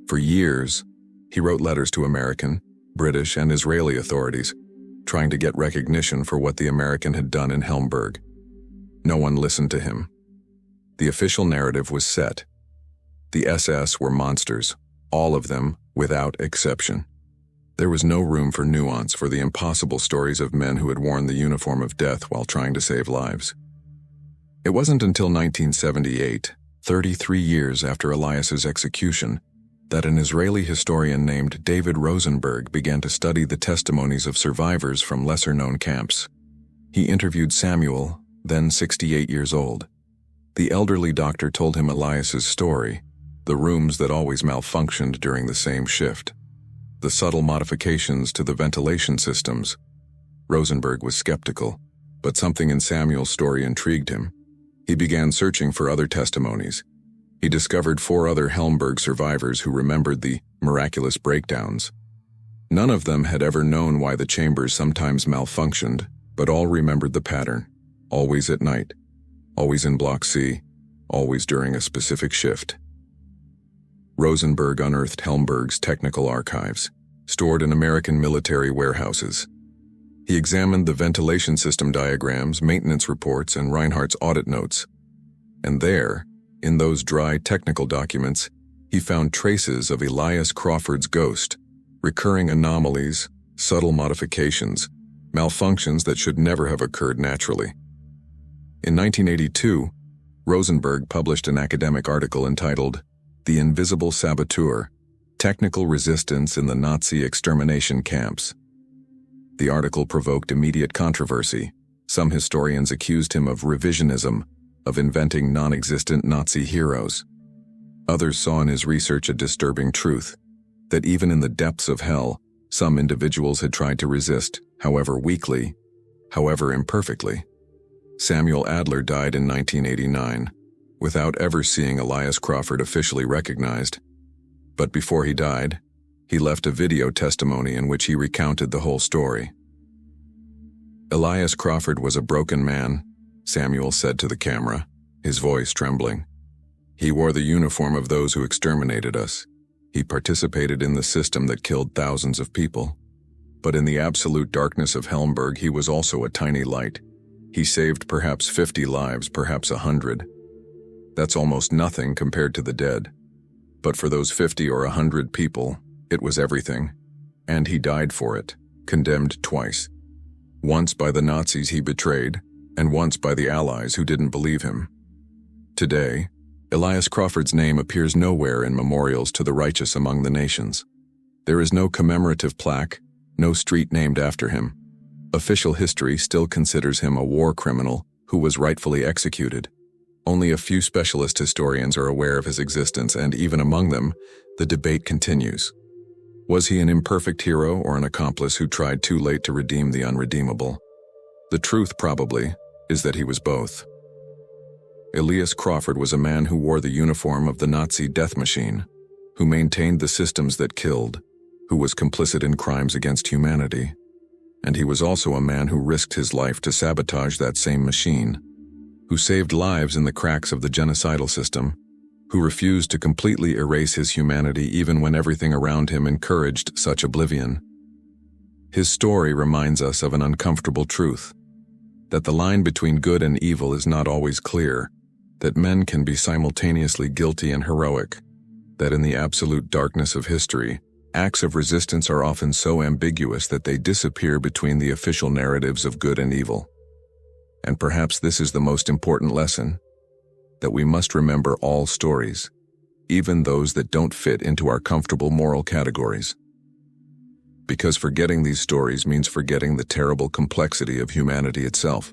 For years, he wrote letters to American, British, and Israeli authorities, trying to get recognition for what the American had done in Helmberg. No one listened to him. The official narrative was set. The SS were monsters, all of them, without exception. There was no room for nuance for the impossible stories of men who had worn the uniform of death while trying to save lives. It wasn't until 1978, 33 years after Elias's execution, that an Israeli historian named David Rosenberg began to study the testimonies of survivors from lesser-known camps. He interviewed Samuel, then 68 years old. The elderly doctor told him Elias's story, the rooms that always malfunctioned during the same shift, the subtle modifications to the ventilation systems. Rosenberg was skeptical, but something in Samuel's story intrigued him. He began searching for other testimonies. He discovered 4 other Helmberg survivors who remembered the miraculous breakdowns. None of them had ever known why the chambers sometimes malfunctioned, but all remembered the pattern, always at night, always in Block C, always during a specific shift. Rosenberg unearthed Helmberg's technical archives, stored in American military warehouses. He examined the ventilation system diagrams, maintenance reports, and Reinhardt's audit notes. And there, in those dry technical documents, he found traces of Elias Crawford's ghost, recurring anomalies, subtle modifications, malfunctions that should never have occurred naturally. In 1982, Rosenberg published an academic article entitled "The Invisible Saboteur: Technical Resistance in the Nazi Extermination Camps." The article provoked immediate controversy. Some historians accused him of revisionism, of inventing non-existent Nazi heroes. Others saw in his research a disturbing truth, that even in the depths of hell, some individuals had tried to resist, however weakly, however imperfectly. Samuel Adler died in 1989, without ever seeing Elias Crawford officially recognized. But before he died, he left a video testimony in which he recounted the whole story. "Elias Crawford was a broken man," Samuel said to the camera, his voice trembling. "He wore the uniform of those who exterminated us. He participated in the system that killed thousands of people. But in the absolute darkness of Helmberg, he was also a tiny light. He saved perhaps 50 lives, perhaps 100. That's almost nothing compared to the dead. But for those 50 or 100 people, it was everything. And he died for it, condemned twice. Once by the Nazis he betrayed, and once by the Allies who didn't believe him. Today, Elias Crawford's name appears nowhere in memorials to the righteous among the nations. There is no commemorative plaque, no street named after him. Official history still considers him a war criminal who was rightfully executed. Only a few specialist historians are aware of his existence, and even among them, the debate continues. Was he an imperfect hero or an accomplice who tried too late to redeem the unredeemable? The truth, probably, is that he was both. Elias Crawford was a man who wore the uniform of the Nazi death machine, who maintained the systems that killed, who was complicit in crimes against humanity. And he was also a man who risked his life to sabotage that same machine, who saved lives in the cracks of the genocidal system, who refused to completely erase his humanity even when everything around him encouraged such oblivion. His story reminds us of an uncomfortable truth, that the line between good and evil is not always clear, that men can be simultaneously guilty and heroic, that in the absolute darkness of history, acts of resistance are often so ambiguous that they disappear between the official narratives of good and evil. And perhaps this is the most important lesson, that we must remember all stories, even those that don't fit into our comfortable moral categories. Because forgetting these stories means forgetting the terrible complexity of humanity itself.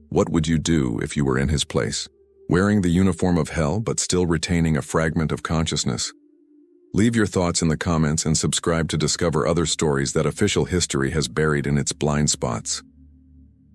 What would you do if you were in his place, wearing the uniform of hell but still retaining a fragment of consciousness? Leave your thoughts in the comments and subscribe to discover other stories that official history has buried in its blind spots.